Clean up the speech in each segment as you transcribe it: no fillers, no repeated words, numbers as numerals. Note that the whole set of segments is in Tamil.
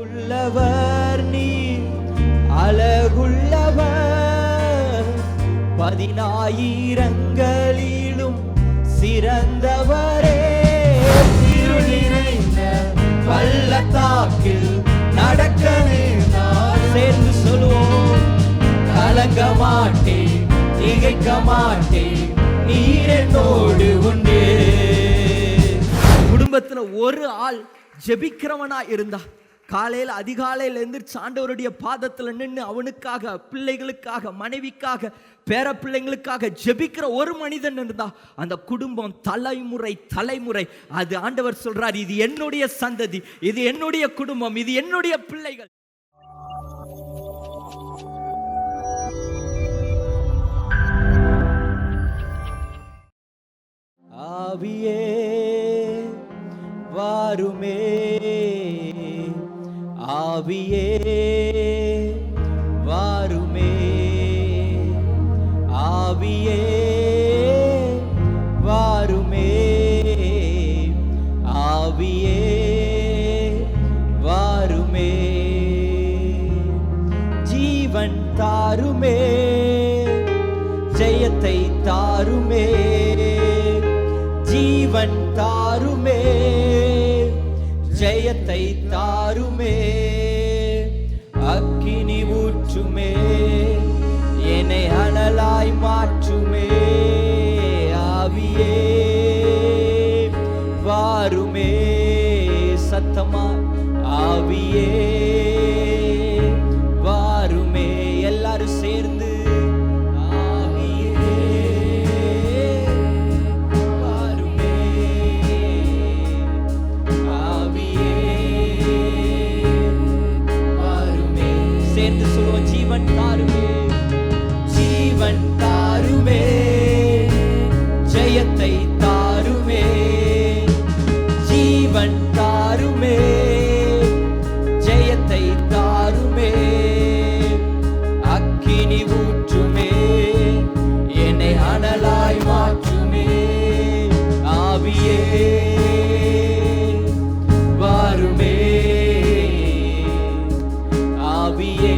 உள்ளவர் நீ அழகுள்ளவர், 10,000ங்களிலும் சிறந்தவரே. இருள் நிறைந்த பள்ளத்தாக்கில் நடக்கவே நான் சேர்ந்து சொல்லுவோம், கலங்க மாட்டேன், திகைக்க மாட்டேன், நீர் என்னோடு உண்டு. குடும்பத்துல ஒரு ஆள் ஜெபிக்கிறவனா இருந்தா, காலையில் அதிகாலையில் எந்திரிச்சு ஆண்டவருடைய பாதத்தில் நின்று அவனுக்காக, பிள்ளைகளுக்காக, மனைவிக்காக, பேர பிள்ளைங்களுக்காக ஜெபிக்கிற ஒரு மனிதன் இருந்தா, அந்த குடும்பம் தலைமுறை தலைமுறை, அது ஆண்டவர் சொல்றார், இது என்னுடைய சந்ததி, இது என்னுடைய குடும்பம், இது என்னுடைய பிள்ளைகள். ஆவியே வாருமே, ஆவியே வாருமே, ஆவியே வாருமே, ஆவியே வாருமே, ஜீவன் தாருமே, ஜெயத்தை தாருமே, ஜீவன் தாருமே, ஜெயத்தை தாருமே, அக்கினி ஊற்றுமே, என்னை அனலாய் மாற்றுமே, ஆவியே வாருமே, சத்தமா ஆவியே வாருமே, எல்லாரும் சேர்ந்து ஜீவன் தாருமே, ஜீவன் தாருமே, ஜெயத்தை தாருமே, ஜீவன் தாருமே, ஜெயத்தை தாருமே, அக்கினி ஊற்றுமே, என்னை அனலாய் மாற்றுமே, ஆவியே வாருமே, ஆவியே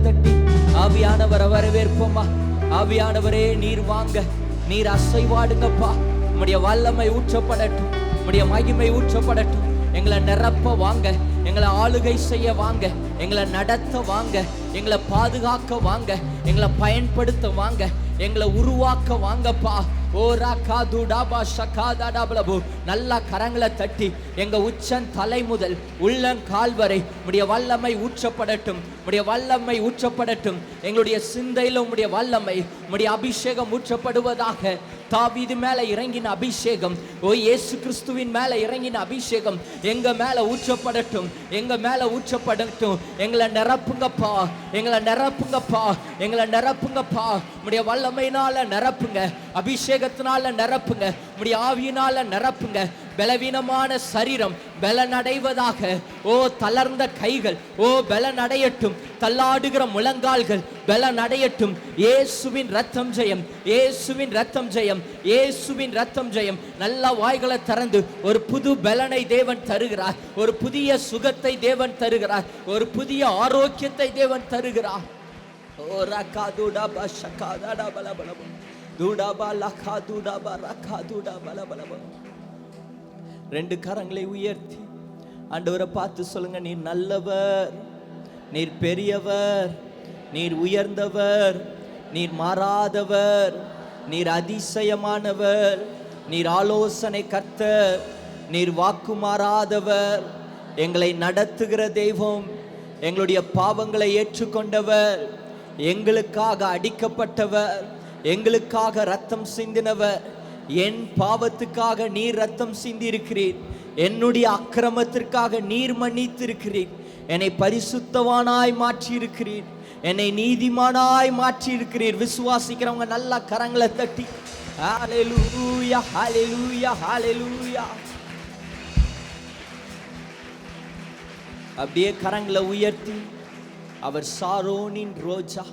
தட்டி ஆவியானவரை வரவேற்போமா. ஆவியானவரே நீர் வாங்க, நீர் அசைவாடுங்கப்பா. உம்முடைய வல்லமை ஊற்றப்படட்டும், உம்முடைய மகிமை ஊற்றப்படட்டும். எங்களை நிரப்ப வாங்க, எங்களை ஆளுகை செய்ய வாங்க, எங்களை நடத்த வாங்க, எங்களை பாதுகாக்க வாங்க, எங்களை பயன்படுத்த வாங்க, எங்களை உருவாக்க வாங்கப்பா. நல்லா கரங்களை தட்டி எங்க உச்சன் தலை முதல் உள்ளங்கால் வரை உம்முடைய வல்லமை ஊற்றப்படட்டும், உம்முடைய வல்லமை ஊற்றப்படட்டும். எங்களுடைய சிந்தையில உம்முடைய வல்லமை, உம்முடைய அபிஷேகம் ஊற்றப்படுவதாக. தாவீது மேல இறங்கின அபிஷேகம், இயேசு கிறிஸ்துவின் மேல இறங்கின அபிஷேகம் எங்க மேல ஊற்றப்படட்டும், எங்க மேல ஊற்றப்படட்டும். எங்களை நிரப்புங்கப்பா, எங்களை நிரப்புங்கப்பா, எங்களை நிரப்புங்கப்பா. உம்முடைய வல்லமையினால நிரப்புங்க, அபிஷேகத்தினால நிரப்புங்க, உம்முடைய ஆவியினால நிரப்புங்க. பலவீனமான சரீரம் பலனடைவதாக. தளர்ந்த கைகள் பலனடையட்டும், தள்ளாடுகிற முழங்கால்கள் பலனடையட்டும். இயேசுவின் ரத்தம் ஜெயம், இயேசுவின் ரத்தம் ஜெயம், இயேசுவின் ரத்தம் ஜெயம். நல்ல வாய்களை திறந்து ஒரு புது பலனை தேவன் தருகிறார், ஒரு புதிய சுகத்தை தேவன் தருகிறார், ஒரு புதிய ஆரோக்கியத்தை தேவன் தருகிறார். ரெண்டு கரங்களை உயர்த்தி ஆண்டவரை பார்த்து சொல்லுங்க, நீர் நல்லவர், நீர் பெரியவர், நீர் உயர்ந்தவர், நீர் மாறாதவர், நீர் அதிசயமானவர், நீர் ஆலோசனை கர்த்தர், நீர் வாக்கு மாறாதவர், எங்களை நடத்துகிற தெய்வம், எங்களுடைய பாவங்களை ஏற்றுக்கொண்டவர், எங்களுக்காக அடிக்கப்பட்டவர், எங்களுக்காக ரத்தம் சிந்தினவர். என் பாவத்துக்காக நீர் ரத்தம் சிந்தி இருக்கிறீர், என்னுடைய அக்கிரமத்திற்காக நீர் மன்னித்திருக்கிறீர், என்னை பரிசுத்தவானாய் மாற்றி இருக்கிறீர், என்னை நீதிமானாய் மாற்றி இருக்கிறீர். விசுவாசிக்கிறவங்க நல்லா கரங்களை தட்டி ஹல்லேலூயா ஹல்லேலூயா ஹல்லேலூயா. அப்படியே கரங்களை உயர்த்தி, அவர் சாரோனின் ரோஜா,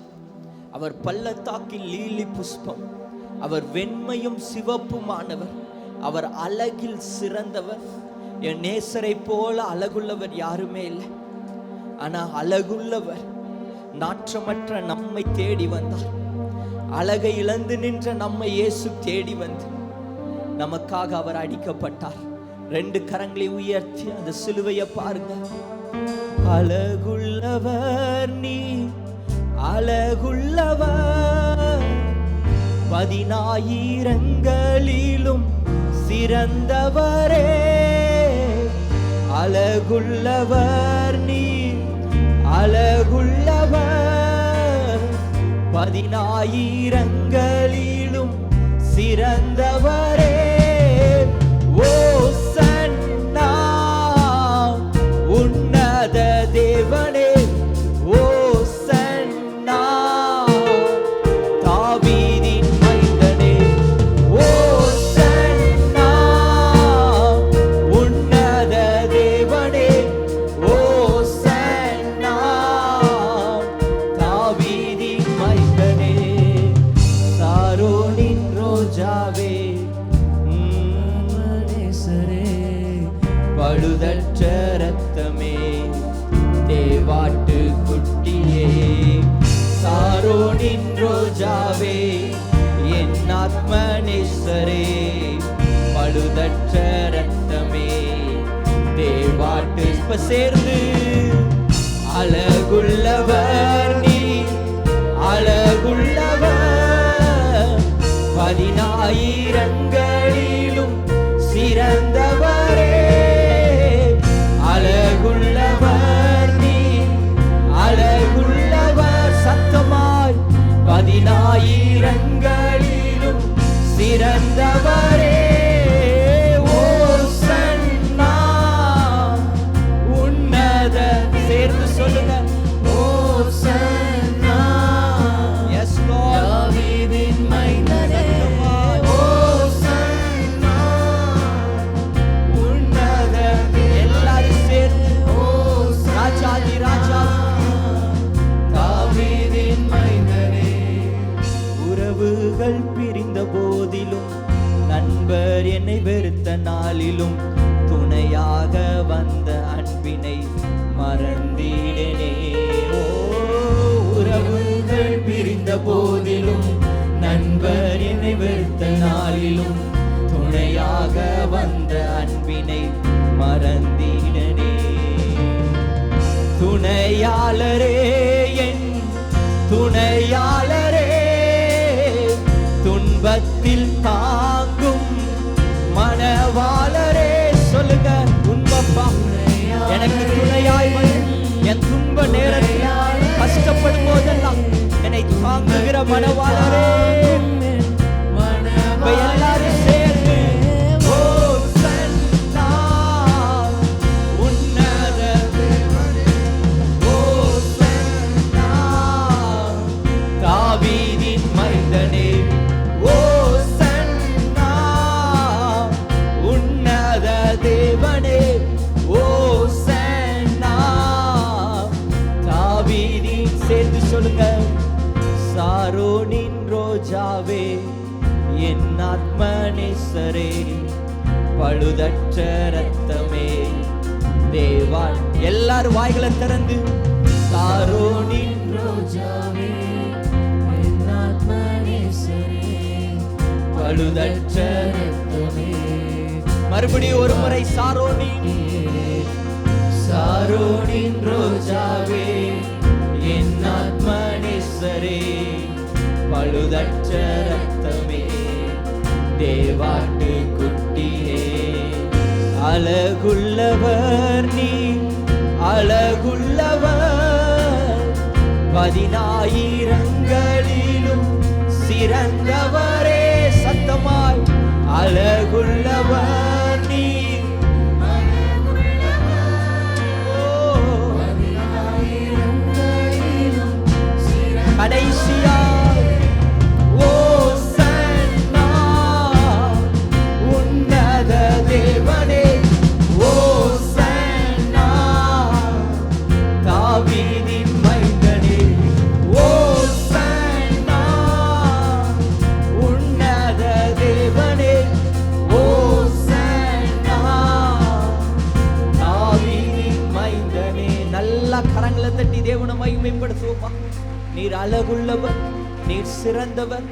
அவர் பள்ளத்தாக்கின் லீலி புஷ்பம், அவர் வெண்மையும் சிவப்புமானவர், அவர் அழகில் சிறந்தவர். என் நேசரை போல அழகுள்ளவர் யாருமே இல்லை. ஆனா அழகுள்ளவர் நாற்றமற்ற நம்மை தேடி வந்தார். அழகை இழந்து நின்ற நம்மை இயேசு தேடி வந்து நமக்காக அவர் அடிக்கப்பட்டார். 2 கரங்களை உயர்த்தி அந்த சிலுவையை பாருங்க. அழகுள்ளவர் நீ, அழகுள்ளவர், 10,000ங்களிலும் சிறந்தவரே. அழகுள்ளவர் நீ, அழகுள்ளவர், 10,000ங்களிலும் சிறந்தவரே. ஓசன்னா உன்னத தேவனே, ஓசன்னா தாவீதின் மைந்தனே, ஓசன்னா உன்னத தேவனே, ஓசன்னா தாவீதின் மைந்தனே. சாரோனின் ரோஜாவே, பழுதற்ற ரத்தமே, தேவாட்டு குட்டியே, சாரோனின் ரோஜாவே, என் ஆத்ம நேசரே, பழுதற்ற ரத்தமே, தேவாட்டு. இப்ப சேர்ந்து அழகுள்ளவர் நீ, அழகுள்ளவர், 10,000ங்களிலும் சிறந்தவரே. அழகுள்ளவர் நீ, அழகுள்ளவர், சத்தமாய் 10,000ங்களிலும் சிறந்தவரே. ஓசன்னா உன்னத, சேர்ந்து சொல்லுங்க, ஓசன்னா. எஸ் லார்ட், தாவீதின் மைந்தனே, ஓசன்னா உன்னத. எல்லாரும் சேர்ந்து ராஜாதி ராஜா, தாவீதின் மைந்தனே. உறவுகள் பிரிந்த போதிலும், நண்பர் என்னை வெறுத்த நாளிலும், துணையாக வந்த அன்பினை மறந்திடனே. ஓ, உறவுகள் பிரிந்த போதிலும், நண்பர் என்னை வெறுத்த நாளிலும், துணையாக வந்த அன்பினை மறந்திடனே. துணையாளரே, என் துணையாளரே, துன்பத்தில் தாங்கும் மனவாளரே. சொல்லுங்க, உண்மைப்பா, எனக்கு துணையாய் வந்து என் துன்ப நேரத்தில் கஷ்டப்படும் போதெல்லாம் என்னை தாங்குகிற மனவாளரே. எல்லாரும் சேர்ந்து ஓசன்னா உன்னத தேவனே, ஓசன்னா தாவீதின் மைந்தனே, ஓசன்னா உன்னத தேவனே, ஓசன்னா தாவீதின். சேர்ந்து சொல்லுங்க, சாரோனின் ரோஜாவே, என் ஆத்ம நேசரே, பழுதற்ற ரத்தமே, தேவா. எல்லாரும் வாய்களை திறந்து, சாரோனின் ரோஜாவே, என் ஆத்ம நேசரே, பழுதற்ற ரத்தமே. மறுபடியும் ஒரு முறை, சாரோனின், சாரோனின் ரோஜாவே, என் ஆத்ம நேசரே, பழுதற்ற ரத்தமே, தேவாட்டு குட்டியே. அழகுள்ளவர் நீ, அழகுள்ளவர், 10,000ங்களிலும் சிறந்தவரே. சத்தமாய், அழகுள்ளவர் நீ, கடைசியாய் ஓசன்னா உன்னத தேவனே, ஓசன்னா பயன்படுத்துவோமா? நீர் அழகுள்ளவர், நீர் சிறந்தவர்,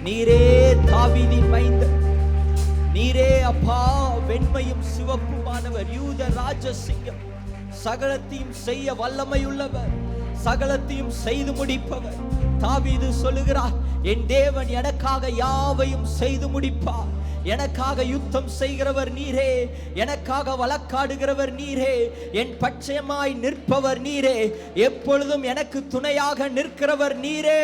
நீரே தாவீதின் மைந்தர், நீரே அப்பா வெண்மையும் சிவப்புமானவர், யூத ராஜசிங்கம், சகலத்தையும் செய்ய வல்லமையுள்ளவர், சகலத்தையும் செய்து முடிப்பவர். தாவீது சொல்லுகிறார், என் தேவன் எனக்காக யாவையும் செய்து முடிப்பார். எனக்காக யுத்தம் செய்கிறவர் நீரே, எனக்காக வழக்காடுகிறவர் நீரே, என் பட்சமாய் நிற்பவர் நீரே, எப்பொழுதும் எனக்கு துணையாக நிற்கிறவர் நீரே.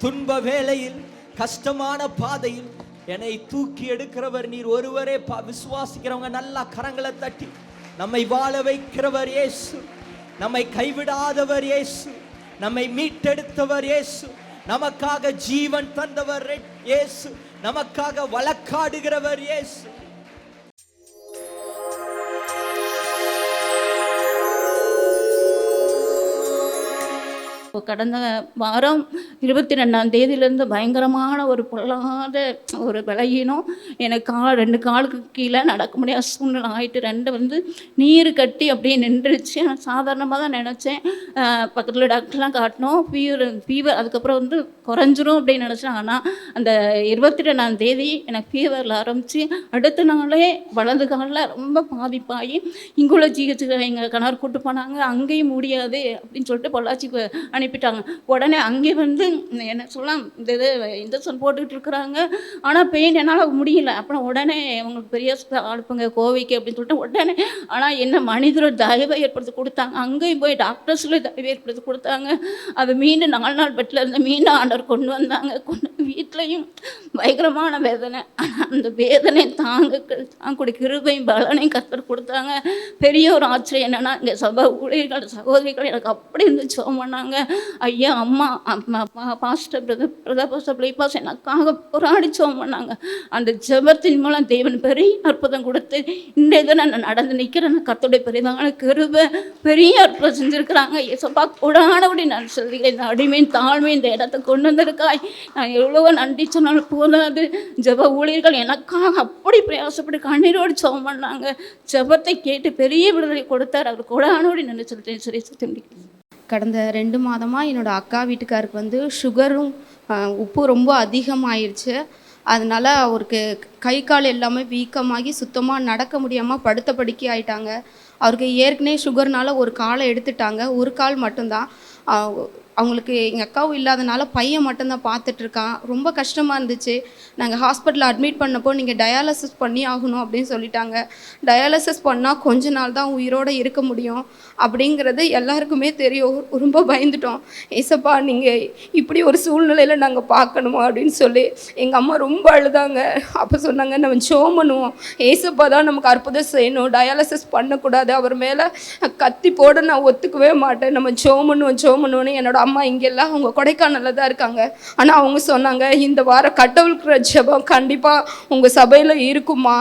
துன்ப வேளையில், கஷ்டமான பாதையில் என்னை தூக்கி எடுக்கிறவர் நீர் ஒருவரே. விசுவாசிக்கிறவங்க நல்லா கரங்களை தட்டி, நம்மை வாழ வைக்கிறவர் இயேசு, நம்மை கைவிடாதவர் இயேசு, நம்மை மீட்டெடுத்தவர் இயேசு, நமக்காக ஜீவன் தந்தவர் இயேசு, நமக்காக வழக்காடுகிறவர் இயேசு. கடந்த வாரம் 22ஆம் தேதியிலேருந்து பயங்கரமான ஒரு பொல்லாத ஒரு பலகீனம். எனக்கு 2 காலுக்கு கீழே நடக்க முடியாத சூழ்நிலை ஆகிட்டு, 2 நீர் கட்டி அப்படியே நின்றுச்சு. நான் சாதாரணமாக தான் நினச்சேன். பக்கத்தில் டாக்டர்லாம் காட்டினோம், ஃபீவர் அதுக்கப்புறம் குறைஞ்சிரும் அப்படின்னு நினச்சேன். ஆனால் அந்த 22ஆம் தேதி எனக்கு ஃபீவரில் ஆரம்பித்து அடுத்த நாளே வலது காலில் ரொம்ப பாதிப்பாகி இங்குள்ள ஜிஹெச்சுக்கு எங்கள் கணவர் கூட்டு போனாங்க. அங்கேயும் முடியாது அப்படின்னு சொல்லிட்டு பொள்ளாச்சிக்கு அனுப்பிட்டாங்க. உடனே அங்கே என்ன சொல்லலாம், இந்த இன்ஜெக்ஷன் போட்டுக்கிட்டு இருக்கிறாங்க. ஆனால் பெயின் என்னால் முடியல. அப்புறம் உடனே அவங்களுக்கு பெரிய அனுப்புங்க கோவைக்கு அப்படின்னு சொல்லிட்டு உடனே, ஆனால் என்ன மனிதரோட தயவை ஏற்படுத்தி கொடுத்தாங்க. அங்கேயும் போய் டாக்டர்ஸில் தயவை ஏற்படுத்தி கொடுத்தாங்க. அது மீண்டும் 4 நாள் பெட்டில் இருந்து மீண்டும் ஆண்டவர் கொண்டு வந்தாங்க. வீட்லையும் பயங்கரமான வேதனை. ஆனால் அந்த வேதனை தாங்கக்கூடிய கிருபையும் பலனையும் கர்த்தர் கொடுத்தாங்க. பெரிய ஒரு ஆச்சரியம் என்னென்னா, இங்கே சபை ஊழியர்கள் சகோதரிகள் எனக்கு அப்படி ஜெபம் பண்ணாங்க. ஐயா அம்மா பாஸ்டர் பிரதர் எனக்காக போராடி ஜெபம் பண்ணாங்க. அந்த ஜெபத்தின் மூலம் தேவன் பெரிய அற்புதம் கொடுத்து இன்றைய நான் நடந்து நிற்கிறேன். கர்த்தருடைய பெரிதான கிருபை பெரிய அற்புதம் செஞ்சுருக்கிறாங்க. ஏசப்பா கூடானபடி நான் சொல்கிறேன். இந்த அடிமையின் தாழ்மை இந்த இடத்தை கொண்டு வந்திருக்காய். நான் எவ்வளவோ நன்றி சொன்னாலும் போதாது. ஜெப ஊழியர்கள் எனக்காக அப்படி பிரயாசப்பட்டு கண்ணீரோடு ஜெபம் பண்ணாங்க. ஜெபத்தை கேட்டு பெரிய விடுதலை கொடுத்தார். அவர் கூடானபடி நன்றி சொல்லிட்டேன். சரி சரி. கடந்த 2 மாதமாக என்னோடய அக்கா வீட்டுக்காருக்கு சுகரும் உப்பு ரொம்ப அதிகமாகிடுச்சு. அதனால் அவருக்கு கை கால் எல்லாமே வீக்கமாகி சுத்தமாக நடக்க முடியாமல் படுத்த படுக்கை ஆகிட்டாங்க. அவருக்கு ஏற்கனவே சுகர்னால் ஒரு காலை எடுத்துட்டாங்க, ஒரு கால் மட்டும்தான். அவங்களுக்கு எங்கள் அக்காவும் இல்லாதனால பையன் மட்டும்தான் பார்த்துட்ருக்கான். ரொம்ப கஷ்டமாக இருந்துச்சு. நாங்கள் ஹாஸ்பிட்டலில் அட்மிட் பண்ணப்போ நீங்கள் டயாலிசிஸ் பண்ணி ஆகணும் அப்படின்னு சொல்லிட்டாங்க. டயாலிசிஸ் பண்ணால் கொஞ்ச நாள் தான் உயிரோடு இருக்க முடியும் அப்படிங்கிறது எல்லாருக்குமே தெரியும். ரொம்ப பயந்துட்டோம். ஏசப்பா நீங்கள் இப்படி ஒரு சூழ்நிலையில் நாங்கள் பார்க்கணுமா அப்படின்னு சொல்லி எங்கள் அம்மா ரொம்ப அழுதாங்க. அப்போ சொன்னாங்க, நம்ம ஜெபம் பண்ணுவோம், ஏசப்பா தான் நமக்கு அற்புதம் செய்யணும், டயாலிசிஸ் பண்ணக்கூடாது, அவர் மேலே கத்தி போட நான் ஒத்துக்கவே மாட்டேன், நம்ம ஜெபம் பண்ணுவோன்னு என்னோட அம்மா இங்கெல்லாம் அவங்க கொடைக்கானலில் தான் இருக்காங்க. ஆனால் அவங்க சொன்னாங்க, இந்த வாரம் கடவுளுக்குற ஜெபம் கண்டிப்பாக உங்கள் சபையில் இருக்குமா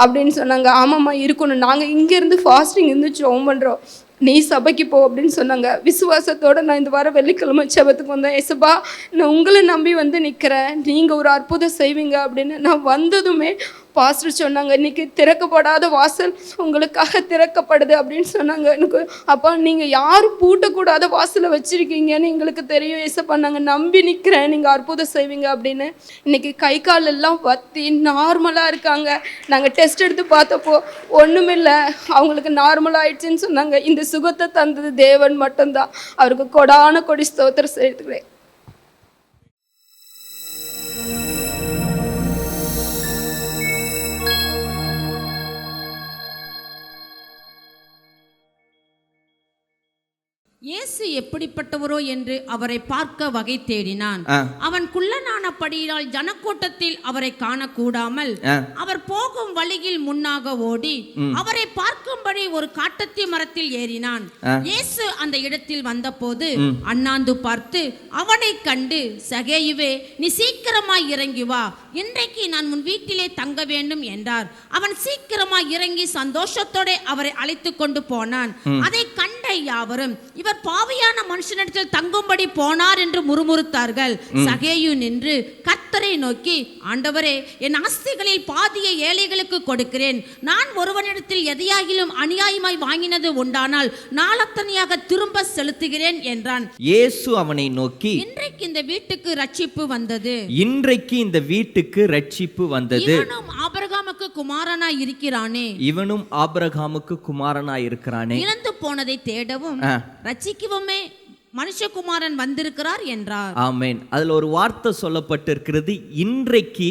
அப்படின்னு சொன்னாங்க. ஆமாம்மா இருக்கணும், நாங்கள் இங்கேருந்து ஃபாஸ்டிங் இருந்து ஜெபம் பண்ணுறோம், நீ சபைக்கு போ அப்படின்னு சொன்னாங்க. விசுவாசத்தோடு நான் இந்த வாரம் வெள்ளிக்கிழமை ஜெபத்துக்கு வந்தேன். ஏசப்பா நான் உங்களை நம்பி நிற்கிறேன், நீங்கள் ஒரு அற்புதம் செய்வீங்க அப்படின்னு. நான் வந்ததுமே பாஸ்டர் சொன்னாங்க, இன்றைக்கி திறக்கப்படாத வாசல் உங்களுக்காக திறக்கப்படுது அப்படின்னு சொன்னாங்க. எனக்கு அப்பா நீங்கள் யாரும் பூட்டக்கூடாத வாசலை வச்சுருக்கீங்கன்னு எங்களுக்கு தெரியும் ஏசப்பா, நாங்கள் நம்பி நிற்கிறேன், நீங்கள் அற்புதம் செய்வீங்க அப்படின்னு. இன்றைக்கி கை கால் எல்லாம் வத்தி நார்மலாக இருக்காங்க. நாங்கள் டெஸ்ட் எடுத்து பார்த்தப்போ ஒன்றுமில்லை, அவங்களுக்கு நார்மலாகிடுச்சின்னு சொன்னாங்க. இந்த சுகத்தை தந்தது தேவன் மட்டும்தான். அவருக்கு கொடான கொடி ஸ்தோத்திரம் செய்கிறேன். இயேசு எப்படிப்பட்டவரோ என்று அவரை பார்க்க வகை தேடினான். அவன் குள்ளனானபடியால் ஜனக்கூட்டத்தில் அவரை காணக்கூடாமல் அவர் போகும் வழியில் முன்னாக ஓடி அவரை பார்க்கும்படி ஒரு காட்டத்தி மரத்தில் ஏறினான். இயேசு அந்த இடத்தில் வந்தபோது அண்ணாந்து பார்த்து அவனை கண்டு, சகேயுவே, நீ சீக்கிரமாய் இறங்கி வா, இன்றைக்கு நான் உன் வீட்டிலே தங்க வேண்டும் என்றார். அவன் சீக்கிரமாய் இறங்கி சந்தோஷத்தோட அவரை அழைத்து கொண்டு போனான். அதை கண்ட ஜனங்கள் யாவரும் இவர் பாவியான மனுஷனிடத்தில் தங்கும்படி போனார் என்று முறுமுறுத்தார்கள். சகேயு நின்று கர்த்தரை நோக்கி, ஆண்டவரே, என் ஆஸ்திகளில் பாதியை ஏழைகளுக்கு கொடுக்கிறேன். நான் ஒருவனிடத்தில் எதையாகிலும் அநியாயமாய் வாங்கினது உண்டானால் நாளத்தனையாக திரும்ப செலுத்துகிறேன் என்றான். இயேசு அவனை நோக்கி, இன்றைக்கு இந்த வீட்டுக்கு ரட்சிப்பு வந்தது. இன்றைக்கு இந்த வீட்டுக்கு ரட்சிப்பு வந்தது. இவனும் ஆபிரகாமுக்கு குமாரனாய் இருக்கிறானே. இவனும் ஆபிரகாமுக்கு குமாரனாய் இருக்கிறானே. இறந்து போனதை தேடவும் ரட்சிக்கவுமே மனுஷகுமாரன் வந்திருக்கிறார் என்றார். ஆமென். அதுல ஒரு வார்த்தை சொல்லப்பட்டிருக்கிறது, இன்றைக்கு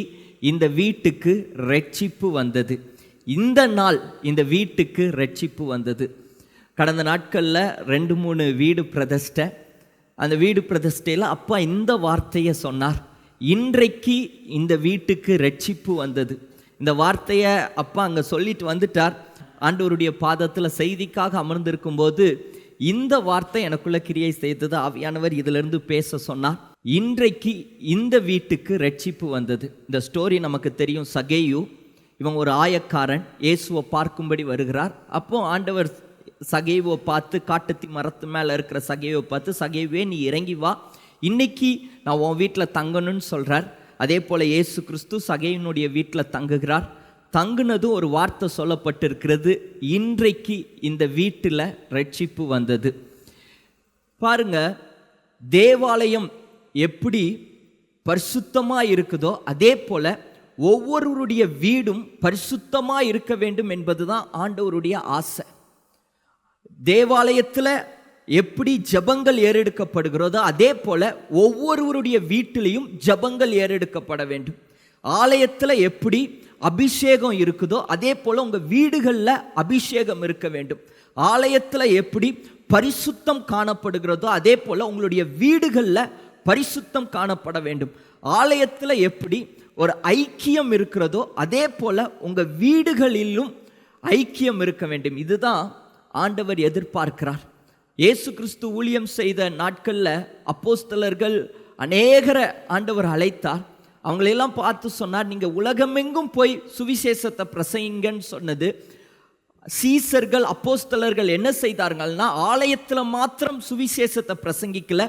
இந்த வீட்டுக்கு ரட்சிப்பு வந்தது. இந்த நாள் இந்த வீட்டுக்கு ரட்சிப்பு வந்தது. கடந்த நாட்களில் 2-3 வீடு பிரதிஷ்டை. அந்த வீடு பிரதிஷ்டையில் அப்பா இந்த வார்த்தையை சொன்னார், இன்றைக்கு இந்த வீட்டுக்கு ரட்சிப்பு வந்தது. இந்த வார்த்தையை அப்பா அங்கே சொல்லிட்டு வந்துட்டார். ஆண்டவருடைய பாதத்தில் செய்திக்காக அமர்ந்திருக்கும் போது இந்த வார்த்தை எனக்குள்ள கிரியை செய்தது. ஆவியானவர் இதிலிருந்து பேச சொன்னார். இன்றைக்கு இந்த வீட்டுக்கு ரட்சிப்பு வந்தது. இந்த ஸ்டோரி நமக்கு தெரியும். சகேயு இவன் ஒரு ஆயக்காரன், இயேசுவை பார்க்கும்படி வருகிறார். அப்போ ஆண்டவர் சகேயுவை பார்த்து, காட்டுத்தி மரத்து மேலே இருக்கிற சகேயுவை பார்த்து, சகேயுவே நீ இறங்கி வா, இன்னைக்கு நான் உன் வீட்டில் தங்கணும்னு சொல்கிறார். அதே போல் இயேசு கிறிஸ்து சகேயுனுடைய வீட்டில் தங்குகிறார். தங்குனது ஒரு வார்த்தை சொல்லப்பட்டிருக்கிறது, இன்றைக்கு இந்த வீட்டில் ரட்சிப்பு வந்தது. பாருங்க, தேவாலயம் எப்படி பரிசுத்தமாக இருக்குதோ அதே போல் ஒவ்வொருவருடைய வீடும் பரிசுத்தமாக இருக்க வேண்டும் என்பது தான் ஆண்டவருடைய ஆசை. தேவாலயத்தில் எப்படி ஜபங்கள் ஏறெடுக்கப்படுகிறதோ அதே போல் ஒவ்வொருவருடைய வீட்டிலையும் ஜபங்கள் ஏறெடுக்கப்பட வேண்டும். ஆலயத்தில் எப்படி அபிஷேகம் இருக்குதோ அதே போல் உங்கள் வீடுகளில் அபிஷேகம் இருக்க வேண்டும். ஆலயத்தில் எப்படி பரிசுத்தம் காணப்படுகிறதோ அதே போல் உங்களுடைய வீடுகளில் பரிசுத்தம் காணப்பட வேண்டும். ஆலயத்தில் எப்படி ஒரு ஐக்கியம் இருக்கிறதோ அதே போல் உங்கள் வீடுகளிலும் ஐக்கியம் இருக்க வேண்டும். இதுதான் ஆண்டவர் எதிர்பார்க்கிறார். இயேசு கிறிஸ்து ஊழியம் செய்த நாட்களில் அப்போஸ்தலர்கள் அநேகரை ஆண்டவர் அழைத்தார். அவங்களெல்லாம் பார்த்து சொன்னார், நீங்கள் உலகமெங்கும் போய் சுவிசேஷத்தை பிரசங்கிங்கன்னு சொன்னது. சீசர்கள் அப்போஸ்தலர்கள் என்ன செய்தார்கள்னா, ஆலயத்தில் மாத்திரம் சுவிசேஷத்தை பிரசங்கிக்கல,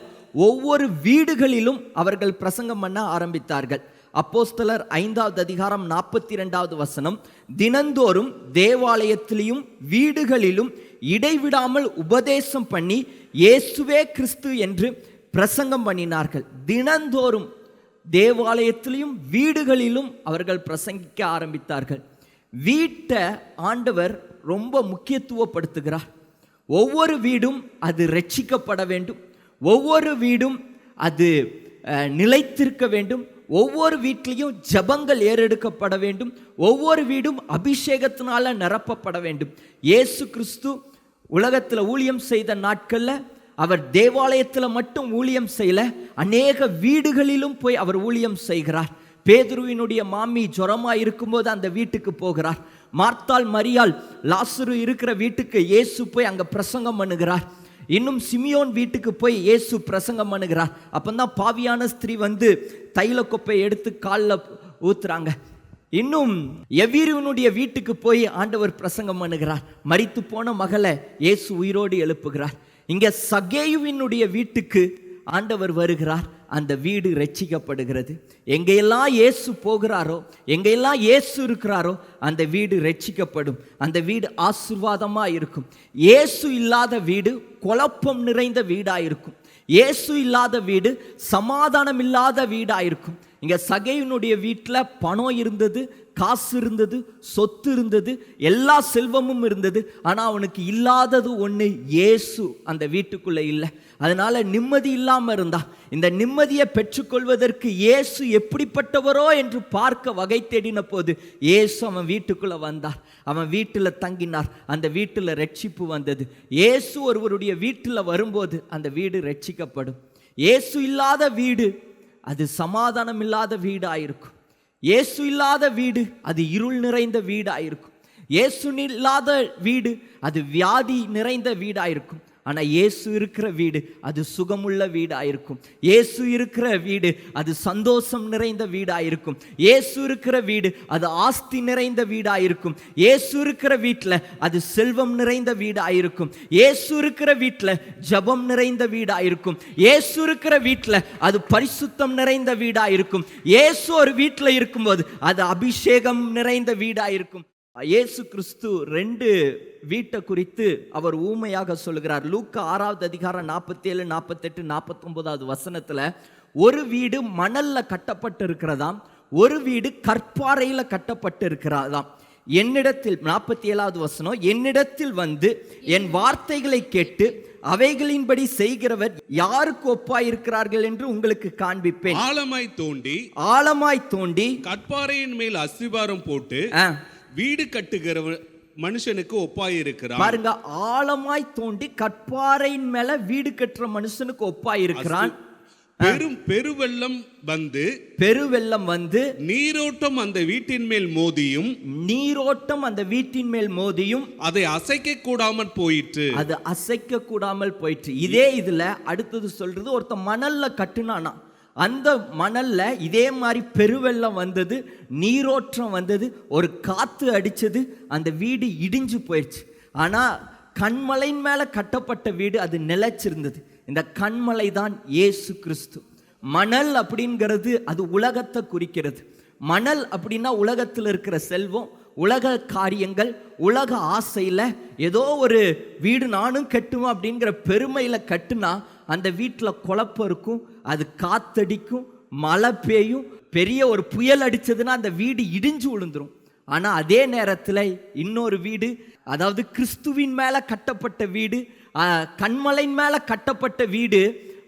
ஒவ்வொரு வீடுகளிலும் அவர்கள் பிரசங்கம் பண்ண ஆரம்பித்தார்கள். அப்போஸ்தலர் 5வது அதிகாரம் 42வது வசனம், தினந்தோறும் தேவாலயத்திலும் வீடுகளிலும் இடைவிடாமல் உபதேசம் பண்ணி இயேசுவே கிறிஸ்து என்று பிரசங்கம் பண்ணினார்கள். தினந்தோறும் தேவாலயத்திலும் வீடுகளிலும் அவர்கள் பிரசங்கிக்க ஆரம்பித்தார்கள். வீட்டை ஆண்டவர் ரொம்ப முக்கியத்துவப்படுத்துகிறார். ஒவ்வொரு வீடும் அது ரட்சிக்கப்பட வேண்டும், ஒவ்வொரு வீடும் அது நிலைத்திருக்க வேண்டும், ஒவ்வொரு வீட்டிலையும் ஜபங்கள் ஏறெடுக்கப்பட வேண்டும், ஒவ்வொரு வீடும் அபிஷேகத்தினால நிரப்பப்பட வேண்டும். இயேசு கிறிஸ்து உலகத்தில் ஊழியம் செய்த நாட்களில் அவர் தேவாலயத்தில் மட்டும் ஊழியம் செய்யல, அநேக வீடுகளிலும் போய் அவர் ஊழியம் செய்கிறார். பேதுருவினுடைய மாமி ஜுரமாக இருக்கும்போது அந்த வீட்டுக்கு போகிறார். மார்த்தாள் மரியாள் லாசரு இருக்கிற வீட்டுக்கு இயேசு போய் அங்கே பிரசங்கம் பண்ணுகிறார். இன்னும் சிமியோன் வீட்டுக்கு போய் இயேசு பிரசங்கம் பண்ணுகிறார். அப்பந்தான் பாவியான ஸ்திரீ வந்து தைல கொப்பை எடுத்து காலில் ஊத்துறாங்க. இன்னும் எவீருவனுடைய வீட்டுக்கு போய் ஆண்டவர் பிரசங்கம் பண்ணுகிறார். மரித்து போன மகளை இயேசு உயிரோடு எழுப்புகிறார். இங்கே சகேயுவினுடைய வீட்டுக்கு ஆண்டவர் வருகிறார். அந்த வீடு ரட்சிக்கப்படுகிறது. எங்கெல்லாம் இயேசு போகிறாரோ, எங்கெல்லாம் இயேசு இருக்கிறாரோ அந்த வீடு ரட்சிக்கப்படும். அந்த வீடு ஆசீர்வாதமாக இருக்கும். இயேசு இல்லாத வீடு குழப்பம் நிறைந்த வீடாக இருக்கும். இயேசு இல்லாத வீடு சமாதானம் இல்லாத வீடாக இருக்கும். இங்கே சகேயுனுடைய வீட்டில் பணம் இருந்தது, காசு இருந்தது, சொத்து இருந்தது, எல்லா செல்வமும் இருந்தது. ஆனால் அவனுக்கு இல்லாதது ஒன்று, இயேசு அந்த வீட்டுக்குள்ளே இல்லை. அதனால நிம்மதி இல்லாமல் இருந்தான். இந்த நிம்மதியை பெற்றுக்கொள்வதற்கு இயேசு எப்படிப்பட்டவரோ என்று பார்க்க வகை தேடின போது இயேசு அவன் வீட்டுக்குள்ளே வந்தார். அவன் வீட்டில் தங்கினார். அந்த வீட்டில் ரட்சிப்பு வந்தது. இயேசு ஒருவருடைய வீட்டில் வரும்போது அந்த வீடு ரட்சிக்கப்படும். இயேசு இல்லாத வீடு அது சமாதானம் இல்லாத வீடாயிருக்கும். இயேசு இல்லாத வீடு அது இருள் நிறைந்த வீடாயிருக்கும். இயேசு இல்லாத வீடு அது வியாதி நிறைந்த வீடாயிருக்கும். ஆனால் இயேசு இருக்கிற வீடு அது சுகமுள்ள வீடாயிருக்கும். இயேசு இருக்கிற வீடு அது சந்தோஷம் நிறைந்த வீடாயிருக்கும். இயேசு இருக்கிற வீடு அது ஆஸ்தி நிறைந்த வீடாயிருக்கும். இயேசு இருக்கிற வீட்டில் அது செல்வம் நிறைந்த வீடாயிருக்கும். இயேசு இருக்கிற வீட்டில் ஜெபம் நிறைந்த வீடாயிருக்கும். இயேசு இருக்கிற வீட்டில் அது பரிசுத்தம் நிறைந்த வீடாயிருக்கும். இயேசு ஒரு வீட்டில் இருக்கும்போது அது அபிஷேகம் நிறைந்த வீடாயிருக்கும். இயேசு கிறிஸ்து 2 வீட்டை குறித்து அவர் ஊமையாக சொல்லுகிறார். லூக்கா 6வது அதிகாரம் 47, 48, 49வது வசனத்துல ஒரு வீடு மணல்ல கட்டப்பட்டு இருக்கிறதாம், ஒரு வீடு கற்பாறையில கட்டப்பட்டு இருக்கிறதாம். என்னிடத்தில் 47வது வசனம், என்னிடத்தில் வந்து என் வார்த்தைகளை கேட்டு அவைகளின்படி செய்கிறவர் யாருக்கு ஒப்பாயிருக்கிறார்கள் என்று உங்களுக்கு காண்பிப்பேன். ஆழமாய் தோண்டி கற்பாறையின் மேல் அஸ்திபாரம் போட்டு வீடு கட்டுகிற மனுஷனுக்கு ஒப்பாயிருக்கிறார். பாருங்க, ஆழமாய் தோண்டி கற்பாறையின் மேல வீடு கட்டுற மனுஷனுக்கு ஒப்பாயிருக்கிறான். பெருவெள்ளம் வந்து நீரோட்டம் அந்த வீட்டின் மேல் மோதியும் அதை அசைக்க கூடாமல் போயிற்று. இதே இதுல அடுத்தது சொல்றது, ஒருத்த மணல்ல கட்டுனானா, அந்த மணல்ல இதே மாதிரி பெருவெள்ளம் வந்தது, நீரோற்றம் வந்தது, ஒரு காத்து அடிச்சது, அந்த வீடு இடிஞ்சு போயிடுச்சு. ஆனா கண்மலையின் மேல கட்டப்பட்ட வீடு அது நிலைச்சிருந்தது. இந்த கண்மலை தான் இயேசு கிறிஸ்து. மணல் அப்படிங்கிறது அது உலகத்தை குறிக்கிறது. மணல் அப்படின்னா உலகத்தில் இருக்கிற செல்வம், உலக காரியங்கள், உலக ஆசையில் ஏதோ ஒரு வீடு நானும் கட்டுவேன் அப்படிங்கிற பெருமையில் கட்டுனா அந்த வீட்டில் குழப்பம் இருக்கும், அது காத்தடிக்கும், மழை பெய்யும், பெரிய ஒரு புயல் அடித்ததுன்னா அந்த வீடு இடிஞ்சு விழுந்துரும். ஆனால் அதே நேரத்தில் இன்னொரு வீடு, அதாவது கிறிஸ்துவின் மேலே கட்டப்பட்ட வீடு, கண்மலையின் மேலே கட்டப்பட்ட வீடு,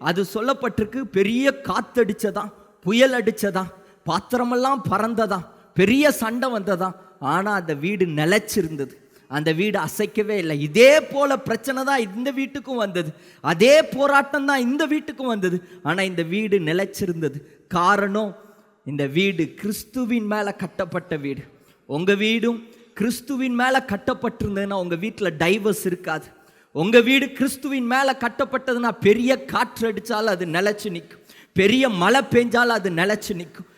அது சொல்லப்பட்டிருக்கு பெரிய காத்தடிச்சதான், புயல் அடிச்சதான், பாத்திரமெல்லாம் பறந்ததான், பெரிய சண்டை வந்ததான். ஆனால் அந்த வீடு நிலைச்சிருந்தது, அந்த வீடு அசைக்கவே இல்லை. இதே போல பிரச்சனை தான் இந்த வீட்டுக்கும் வந்தது, அதே போராட்டம் தான் இந்த வீட்டுக்கும் வந்தது. ஆனால் இந்த வீடு நிலைச்சிருந்தது. காரணம், இந்த வீடு கிறிஸ்துவின் மேலே கட்டப்பட்ட வீடு. உங்கள் வீடும் கிறிஸ்துவின் மேலே கட்டப்பட்டிருந்ததுன்னா உங்கள் வீட்டில் டைவர்ஸ் இருக்காது. உங்கள் வீடு கிறிஸ்துவின் மேலே கட்டப்பட்டதுன்னா பெரிய காற்று அடித்தாலும் அது நிலைச்சு நிற்கும், பெரிய மழை பெஞ்சாலும் அது நிலைச்சு நிற்கும்.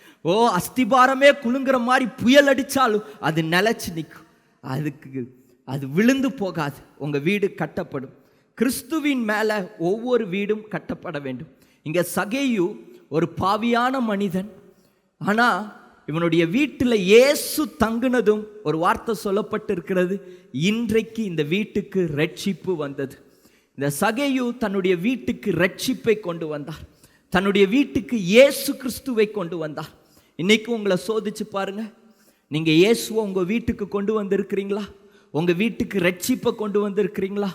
அஸ்திபாரமே குலுங்குற மாதிரி புயல் அடித்தாலும் அது நிலைச்சு நிற்கும், அது விழுந்து போகாது. உங்கள் வீடு கட்டப்படும். கிறிஸ்துவின் மேலே ஒவ்வொரு வீடும் கட்டப்பட வேண்டும். இங்கே சகேயு ஒரு பாவியான மனிதன், ஆனால் இவனுடைய வீட்டில் இயேசு தங்குனதும் ஒரு வார்த்தை சொல்லப்பட்டு இருக்கிறது, இன்றைக்கு இந்த வீட்டுக்கு ரட்சிப்பு வந்தது. இந்த சகேயு தன்னுடைய வீட்டுக்கு ரட்சிப்பை கொண்டு வந்தார், தன்னுடைய வீட்டுக்கு இயேசு கிறிஸ்துவை கொண்டு வந்தார். இன்னைக்கு உங்களை சோதிச்சு பாருங்க, நீங்க இயேசுவை உங்க வீட்டுக்கு கொண்டு வந்திருக்கிறீங்களா? உங்க வீட்டுக்கு ரட்சிப்பை கொண்டு வந்திருக்கிறீங்களா?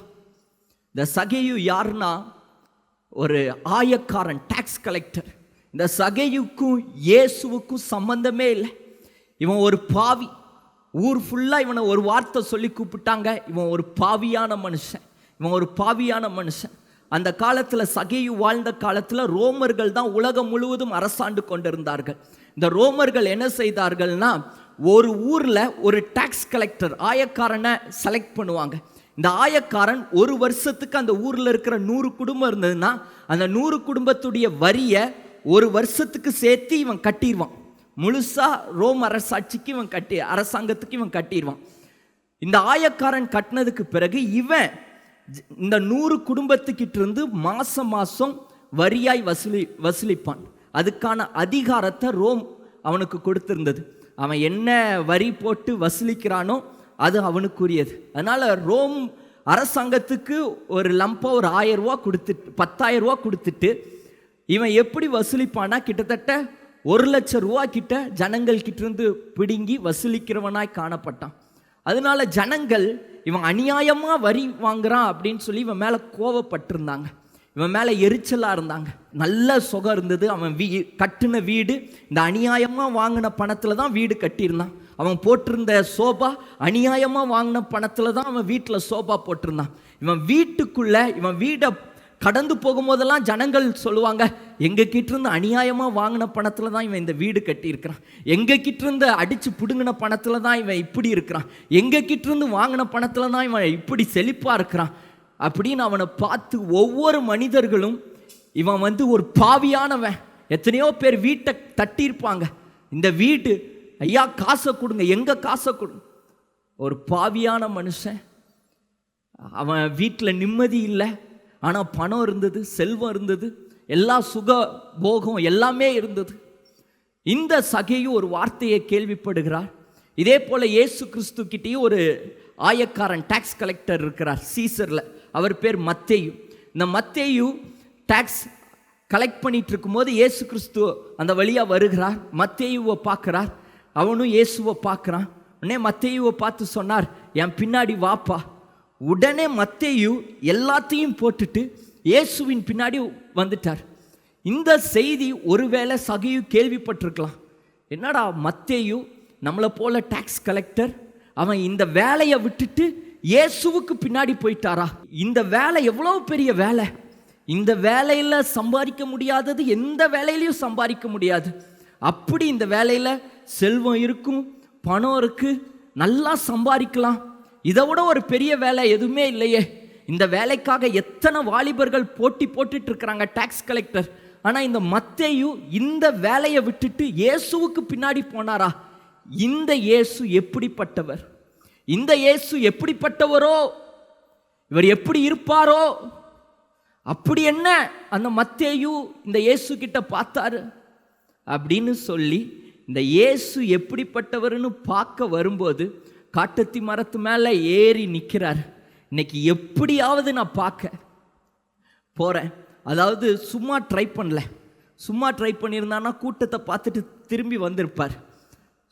இந்த சகேயு யாருன்னா ஒரு ஆயக்காரன், டாக்ஸ் கலெக்டர். இந்த சகேயுக்கும் இயேசுவுக்கும் சம்பந்தமே இல்லை. இவன் ஒரு பாவி. ஊர் ஃபுல்லாக இவனை ஒரு வார்த்தை சொல்லி கூப்பிட்டாங்க, இவன் ஒரு பாவியான மனுஷன், இவன் ஒரு பாவியான மனுஷன். அந்த காலத்தில் சகேயு வாழ்ந்த காலத்தில் ரோமர்கள் தான் உலகம் முழுவதும் அரசாண்டு கொண்டிருந்தார்கள். இந்த ரோமர்கள் என்ன செய்தார்கள்னா, ஒரு ஊரில் ஒரு டாக்ஸ் கலெக்டர், ஆயக்காரனை செலக்ட் பண்ணுவாங்க. இந்த ஆயக்காரன் ஒரு வருஷத்துக்கு அந்த ஊரில் இருக்கிற 100 குடும்பம் இருந்ததுன்னா அந்த 100 குடும்பத்துடைய வரியை ஒரு வருஷத்துக்கு சேர்த்து இவன் கட்டிடுவான். முழுசா ரோம் அரசாட்சிக்கு இவன் அரசாங்கத்துக்கு இவன் கட்டிடுவான். இந்த ஆயக்காரன் கட்டினதுக்கு பிறகு இவன் இந்த 100 குடும்பத்துக்கிட்ட இருந்து மாசம் வரியாய் வசூலிப்பான். அதுக்கான அதிகாரத்தை ரோம் அவனுக்கு கொடுத்திருந்தது. அவன் என்ன வரி போட்டு வசூலிக்கிறானோ அது அவனுக்குரியது. அதனால ரோம் அரசாங்கத்துக்கு ஒரு லம்பா ஒரு 1000 ரூபா கொடுத்துட்டு 10,000 ரூபா கொடுத்துட்டு இவன் எப்படி வசூலிப்பானா, கிட்டத்தட்ட 1,00,000 ரூபா கிட்ட ஜனங்கள் கிட்ட இருந்து பிடுங்கி வசூலிக்கிறவனாய் காணப்பட்டான். அதனால ஜனங்கள் இவன் அநியாயமா வரி வாங்குறான் அப்படின்னு சொல்லி இவன் மேல கோவப்பட்டிருந்தாங்க, இவன் மேல எரிச்சலா இருந்தாங்க. நல்ல சுகம் இருந்தது. அவன் கட்டின வீடு இந்த அநியாயமா வாங்கின பணத்துல தான் வீடு கட்டியிருந்தான். அவன் போட்டிருந்த சோபா அநியாயமா வாங்கின பணத்துல தான் அவன் வீட்டில் சோபா போட்டிருந்தான். இவன் வீட்டுக்குள்ள, இவன் வீடை கடந்து போகும்போதெல்லாம் ஜனங்கள் சொல்லுவாங்க, எங்க கிட்ட இருந்து அநியாயமா வாங்கின பணத்துல தான் இவன் இந்த வீடு கட்டி இருக்கிறான், எங்க கிட்ட இருந்து அடிச்சு புடுங்கின பணத்துல தான் இவன் இப்படி இருக்கிறான், எங்க கிட்ட இருந்து வாங்கின பணத்துல தான் இவன் இப்படி செழிப்பா இருக்கிறான் அப்படின்னு அவனை பார்த்து ஒவ்வொரு மனிதர்களும் இவன் வந்து ஒரு பாவியானவன். எத்தனையோ பேர் வீட்டை தட்டியிருப்பாங்க, இந்த வீடு ஐயா காசை கொடுங்க, எங்க காசை கொடுங்க. ஒரு பாவியான மனுஷன், அவன் வீட்டில் நிம்மதி இல்லை, ஆனால் பணம் இருந்தது, செல்வம் இருந்தது, எல்லா சுக போகம் எல்லாமே இருந்தது. இந்த சகேயு ஒரு வார்த்தையை கேள்விப்படுகிறார். இதே போல இயேசு கிறிஸ்து கிட்டேயும் ஒரு ஆயக்காரன் டாக்ஸ் கலெக்டர் இருக்கிறார் சீசரில். அவர் பேர் மத்தேயு. இந்த மத்தேயு டாக்ஸ் கலெக்ட் பண்ணிட்டு இருக்கும்போது இயேசு கிறிஸ்து அந்த வழியாக வருகிறார். மத்தேயுவை பார்க்குறார், அவனும் இயேசுவை பார்க்குறான். உடனே மத்தேயுவை பார்த்து சொன்னார், என் பின்னாடி வாப்பா. உடனே மத்தேயு எல்லாத்தையும் போட்டுட்டு இயேசுவின் பின்னாடி வந்துட்டார். இந்த செய்தி ஒருவேளை சகேயு கேள்விப்பட்டிருக்கலாம். என்னடா மத்தேயு நம்மளை போல டாக்ஸ் கலெக்டர், அவன் இந்த வேலையை விட்டுட்டு இயேசுவுக்கு பின்னாடி போயிட்டாரா? இந்த வேலை எவ்வளோ பெரிய வேலை, இந்த வேலையில் சம்பாதிக்க முடியாதது எந்த வேலையிலையும் சம்பாதிக்க முடியாது. அப்படி இந்த வேலையில் செல்வம் இருக்கும், பணம் இருக்கு, நல்லா சம்பாதிக்கலாம். இதை விட ஒரு பெரிய வேலை எதுவுமே இல்லையே. இந்த வேலைக்காக எத்தனை வாலிபர்கள் போட்டி போட்டுட்டு இருக்கிறாங்க டாக்ஸ் கலெக்டர். ஆனால் இந்த மத்தேயு இந்த வேலையை விட்டுட்டு இயேசுவுக்கு பின்னாடி போனாரா? இந்த இயேசு எப்படிப்பட்டவர், இந்த இயேசு எப்படிப்பட்டவரோ, இவர் எப்படி இருப்பாரோ, அப்படி என்ன அந்த மத்தேயு இந்த இயேசு கிட்ட பார்த்தாரு அப்படின்னு சொல்லி இந்த இயேசு எப்படிப்பட்டவர்னு பார்க்க வரும்போது காட்டத்தி மரத்து மேலே ஏறி நிற்கிறார். இன்னைக்கு எப்படியாவது நான் பார்க்க போகிறேன். அதாவது சும்மா ட்ரை பண்ணல, சும்மா ட்ரை பண்ணியிருந்தான்னா கூட்டத்தை பார்த்துட்டு திரும்பி வந்திருப்பார்.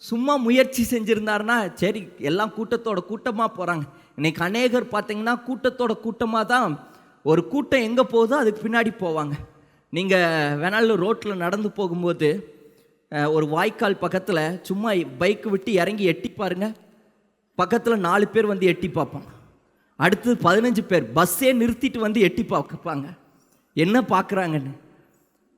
சும்மா முயற்சி செஞ்சுருந்தாருன்னா சரி எல்லாம் கூட்டத்தோட கூட்டமாக போகிறாங்க. இன்னைக்கு அநேகர் பார்த்தீங்கன்னா கூட்டத்தோட கூட்டமாக தான், ஒரு கூட்டம் எங்கே போகுதோ அதுக்கு பின்னாடி போவாங்க. நீங்கள் வேணாலும் ரோட்டில் நடந்து போகும்போது ஒரு வாய்க்கால் பக்கத்தில் சும்மா பைக்கு விட்டு இறங்கி எட்டி பாருங்க, பக்கத்தில் 4 பேர் வந்து எட்டி பார்ப்பாங்க, அடுத்தது 15 பேர் பஸ்ஸே நிறுத்திட்டு வந்து எட்டி பார்ப்பாங்க என்ன பார்க்குறாங்கன்னு.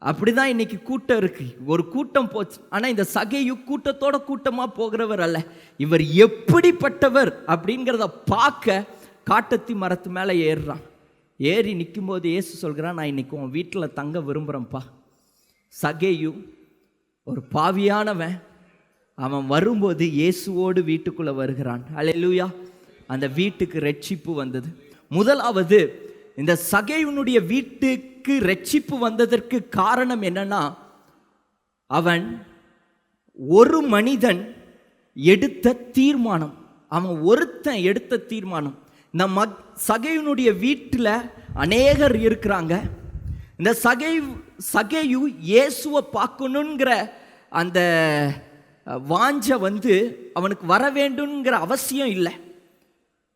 அப்படி தான் இன்னைக்கு கூட்டம் இருக்கு, ஒரு கூட்டம் போச்சு. ஆனால் இந்த சகேயு கூட்டத்தோட கூட்டமாக போகிறவர் அல்ல, இவர் எப்படிப்பட்டவர் அப்படிங்கிறத பார்க்க காட்டத்தி மரத்து மேலே ஏறுறான். ஏறி நிற்கும்போது இயேசு சொல்கிறான், நான் இன்னைக்கு உன் வீட்டில் தங்க விரும்புகிறேன்ப்பா. சகேயு ஒரு பாவியானவன், அவன் வரும்போது இயேசுவோடு வீட்டுக்குள்ளே வருகிறான். அல்லேலூயா. அந்த வீட்டுக்கு ரட்சிப்பு வந்தது. முதலாவது இந்த சகேயுனுடைய வீட்டுக்கு ரட்சிப்பு வந்ததற்கு காரணம் என்னன்னா, அவன் ஒரு மனிதன் எடுத்த தீர்மானம், அவன் ஒருத்தன் எடுத்த தீர்மானம். இந்த சகேயுனுடைய வீட்டில் அநேகர் இருக்கிறாங்க. இந்த சகேயு இயேசுவை பார்க்கணுங்கிற அந்த வாஞ்சை வந்து அவனுக்கு வர வேண்டுங்கிற அவசியம் இல்லை.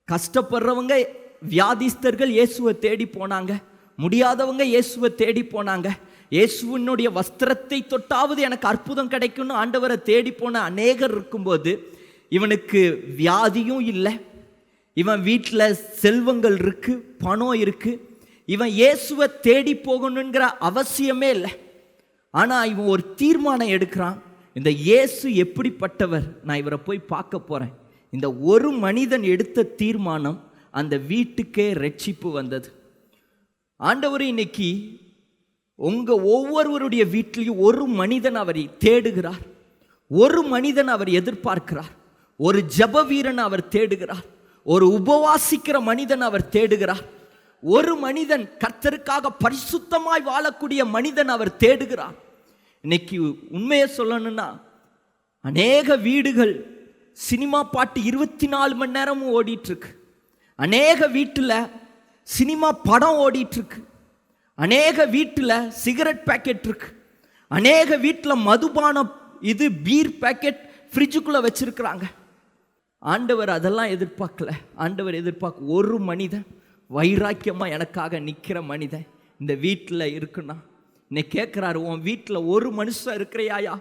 கஷ்டப்படுறவங்க வியாதிஸ்தர்கள் இயேசுவை தேடி போனாங்க, முடியாதவங்க இயேசுவை தேடி போனாங்க. இயேசுவினுடைய வஸ்திரத்தை தொட்டாவது எனக்கு அற்புதம் கிடைக்கும்னு ஆண்டவரை தேடி போன அநேகர் இருக்கும்போது இவனுக்கு வியாதியும் இல்லை, இவன் வீட்டில் செல்வங்கள் இருக்கு, பணம் இருக்கு, இவன் இயேசுவை தேடி போகணுங்கிற அவசியமே இல்லை. ஆனால் இவன் ஒரு தீர்மானம் எடுக்கிறான், இந்த இயேசு எப்படிப்பட்டவர், நான் இவரை போய் பார்க்க போகிறேன். இந்த ஒரு மனிதன் எடுத்த தீர்மானம் அந்த வீட்டுக்கே ரட்சிப்பு வந்தது. ஆண்டவர் இன்னைக்கு உங்கள் ஒவ்வொருவருடைய வீட்டிலையும் ஒரு மனிதன் அவரை தேடுகிறார், ஒரு மனிதன் அவர் எதிர்பார்க்கிறார், ஒரு ஜெப வீரன் அவர் தேடுகிறார், ஒரு உபவாசிக்கிற மனிதன் அவர் தேடுகிறார், ஒரு மனிதன் கர்த்தருக்காக பரிசுத்தமாய் வாழக்கூடிய மனிதன் அவர் தேடுகிறார். இன்னைக்கு உண்மையை சொல்லணும்னா அநேக வீடுகள் சினிமா பாட்டு 24 மணி நேரமும் ஓடிட்டு இருக்கு, அநேக வீட்டில் சினிமா படம் ஓடிட்டு இருக்கு, அநேக வீட்டில் சிகரெட் பேக்கெட் இருக்கு, அநேக வீட்டில் மதுபானம் இது பீர் பேக்கெட் ஃப்ரிட்ஜுக்குள்ளே வச்சிருக்கிறாங்க. ஆண்டவர் அதெல்லாம் எதிர்பார்க்கல. ஆண்டவர் எதிர்பார்க்க ஒரு மனிதன் வைராக்கியமாக எனக்காக நிற்கிற மனிதன் இந்த வீட்டில் இருக்குன்னா. இன்னைக்கு கேட்குறாரு, உன் வீட்டில் ஒரு மனுஷன் இருக்கிறையாயா?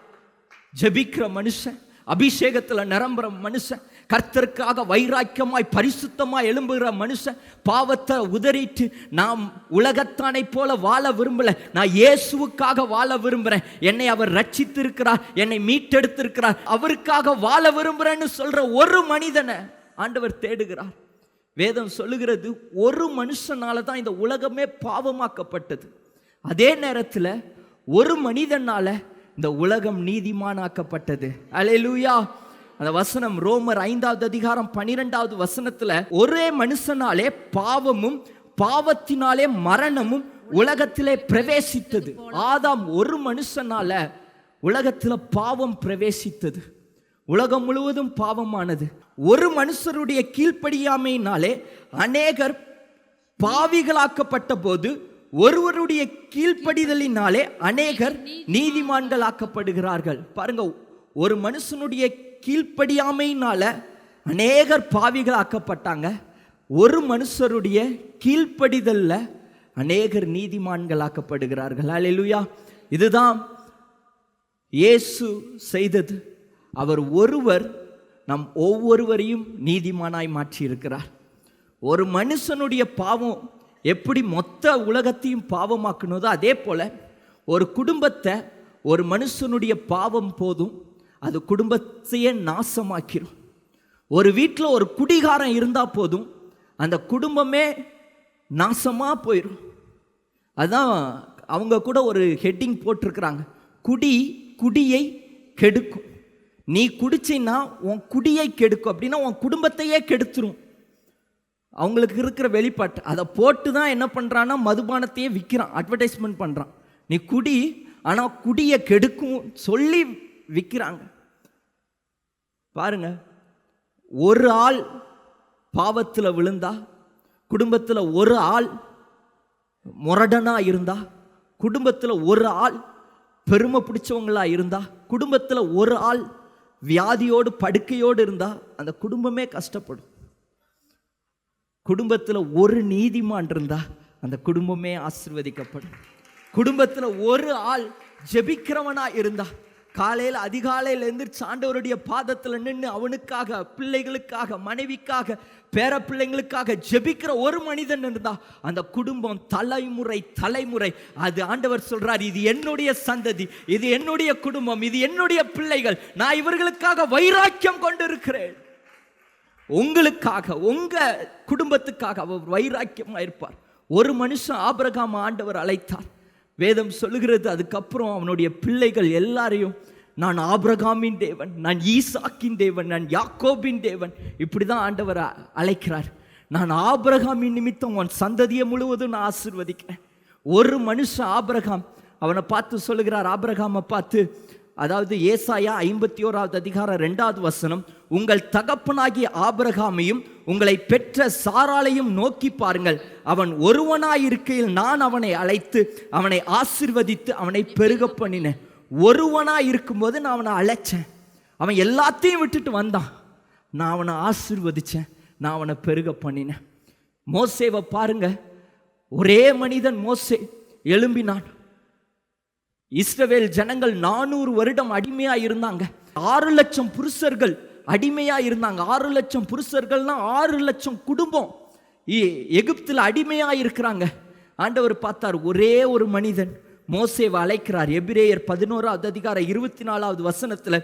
ஜெபிக்கிற மனுஷன், அபிஷேகத்தில் நிரம்புற மனுஷன், கர்த்தருக்காக வைராக்கியமாய் பரிசுத்தமாய் எழும்புகிற மனுஷன், பாவத்தை உதறிட்டு நாம் உலகத்தானை போல வாழ விரும்பல, நான் இயேசுவுக்காக வாழ விரும்புகிறேன், என்னை அவர் ரட்சித்து இருக்கிறார், என்னை மீட்டெடுத்திருக்கிறார், அவருக்காக வாழ விரும்புகிறேன்னு சொல்ற ஒரு மனிதனை ஆண்டவர் தேடுகிறார். வேதம் சொல்லுகிறது ஒரு மனுஷனால தான் இந்த உலகமே பாவமாக்கப்பட்டது. அதே நேரத்தில் ஒரு மனிதனால இந்த உலகம் நீதிமானாக்கப்பட்டது. அல்லேலூயா. அந்த வசனம் ரோமர் 5வது அதிகாரம் 12வது வசனத்துல ஒரே மனுஷனாலே பாவமும் பாவத்தினாலே மரணமும் உலகத்திலே பிரவேசித்தது. ஆதாம் ஒரு மனுஷனால உலகத்துல பாவம் பிரவேசித்தது. உலகம் முழுவதும் பாவமானது. ஒரு மனுஷருடைய கீழ்ப்படியாமையினாலே அநேகர் பாவிகளாக்கப்பட்ட போது ஒருவருடைய கீழ்ப்படிதலினாலே அநேகர் நீதிமான்கள் ஆக்கப்படுகிறார்கள். பாருங்க, ஒரு மனுஷனுடைய கீழ்ப்படியாமையினால அநேகர் பாவிகள் ஆக்கப்பட்டாங்க. ஒரு மனுஷருடைய கீழ்ப்படிதல்ல அநேகர் நீதிமான்கள் ஆக்கப்படுகிறார்கள். அல்லேலூயா. இதுதான் இயேசு செய்தது. அவர் ஒருவர் நம் ஒவ்வொருவரையும் நீதிமானாய் மாற்றி இருக்கிறார். ஒரு மனுஷனுடைய பாவம் எப்படி மொத்த உலகத்தையும் பாவமாக்குனதோ அதே போல ஒரு குடும்பத்தை ஒரு மனுஷனுடைய பாவம் போதும் அது குடும்பத்தையே நாசமாக்கிடும். ஒரு வீட்டில் ஒரு குடிகாரன் இருந்தால் போதும் அந்த குடும்பமே நாசமாக போயிடும். அதுதான் அவங்க கூட ஒரு ஹெட்டிங் போட்டிருக்கிறாங்க, குடியை கெடுக்கும். நீ குடிச்சின்னா உன் குடியை கெடுக்கும், அப்படின்னா உன் குடும்பத்தையே கெடுத்துரும். அவங்களுக்கு இருக்கிற வெளிப்பாட்டு அதை போட்டு தான் என்ன பண்ணுறான்னா மதுபானத்தையே விற்கிறான், அட்வர்டைஸ்மெண்ட் பண்ணுறான். நீ குடி, ஆனால் குடியை கெடுக்கும் சொல்லி விற்கிறாங்க. பாருங்க, ஒரு ஆள் பாவத்தில் விழுந்தா, குடும்பத்தில் ஒரு ஆள் முரடனா இருந்தா, குடும்பத்தில் ஒரு ஆள் பெருமை பிடிச்சவங்களா இருந்தா, குடும்பத்தில் ஒரு ஆள் வியாதியோடு படுக்கையோடு இருந்தா அந்த குடும்பமே கஷ்டப்படும். குடும்பத்தில் ஒரு நீதிமான் இருந்தா அந்த குடும்பமே ஆசீர்வதிக்கப்படும். குடும்பத்தில் ஒரு ஆள் ஜெபிக்கிறவனா இருந்தா, காலையில் அதிகாலையில் எந்திரிச்சு ஆண்டவருடைய பாதத்தில் நின்று அவனுக்காக, பிள்ளைகளுக்காக, மனைவிக்காக, பேர பிள்ளைங்களுக்காக ஜெபிக்கிற ஒரு மனிதன் இருந்தா அந்த குடும்பம் தலைமுறை அது ஆண்டவர் சொல்றார், இது என்னுடைய சந்ததி, இது என்னுடைய குடும்பம், இது என்னுடைய பிள்ளைகள், நான் இவர்களுக்காக வைராக்கியம் கொண்டிருக்கிறேன். உங்களுக்காக, உங்க குடும்பத்துக்காக அவர் வைராக்கியமா இருப்பார். ஒரு மனுஷன் ஆபிரகாம் ஆண்டவர் அழைத்தார். வேதம் சொல்லுகிறது, அதுக்கப்புறம் அவனுடைய பிள்ளைகள் எல்லாரையும் நான் ஆபிரகாமின் தேவன், நான் ஈசாக்கின் தேவன், நான் யாக்கோபின் தேவன், இப்படிதான் ஆண்டவர் அழைக்கிறார். நான் ஆபிரகாமின் நிமித்தம் உன் சந்ததியை முழுவதும் நான் ஆசீர்வதிக்கிறேன். ஒரு மனுஷன் ஆபிரகாம் அவனை பார்த்து சொல்லுகிறார், ஆபிரகாமை பார்த்து, அதாவது ஏசாயா 51வது அதிகாரம் 2வது வசனம், உங்கள் தகப்பனாகிய ஆபிரகாமையும் உங்களை பெற்ற சாராளையும் நோக்கி பாருங்கள், அவன் ஒருவனாயிருக்கையில் நான் அவனை அழைத்து அவனை ஆசீர்வதித்து அவனை பெருக பண்ணினேன். ஒருவனாய் இருக்கும்போது நான் அவனை அழைச்சேன், அவன் எல்லாத்தையும் விட்டுட்டு வந்தான், நான் அவனை ஆசீர்வதிச்சேன், நான் அவனை பெருக பண்ணினேன். மோசேவை பாருங்க, ஒரே மனிதன் மோசே எழும்பினான். இஸ்ரவேல் ஜனங்கள் 400 வருடம் அடிமையா இருந்தாங்க. 6 லட்சம் புருஷர்கள் அடிமையா இருந்தாங்க. 6 லட்சம் புருஷர்கள்னா 6 லட்சம் குடும்பம் எகிப்தில் அடிமையா இருக்கிறாங்க. ஆண்டவர் பார்த்தார், ஒரே ஒரு மனிதன் மோசேவை அழைக்கிறார். எபிரேயர் 11வது அதிகாரம் 24வது வசனத்துல,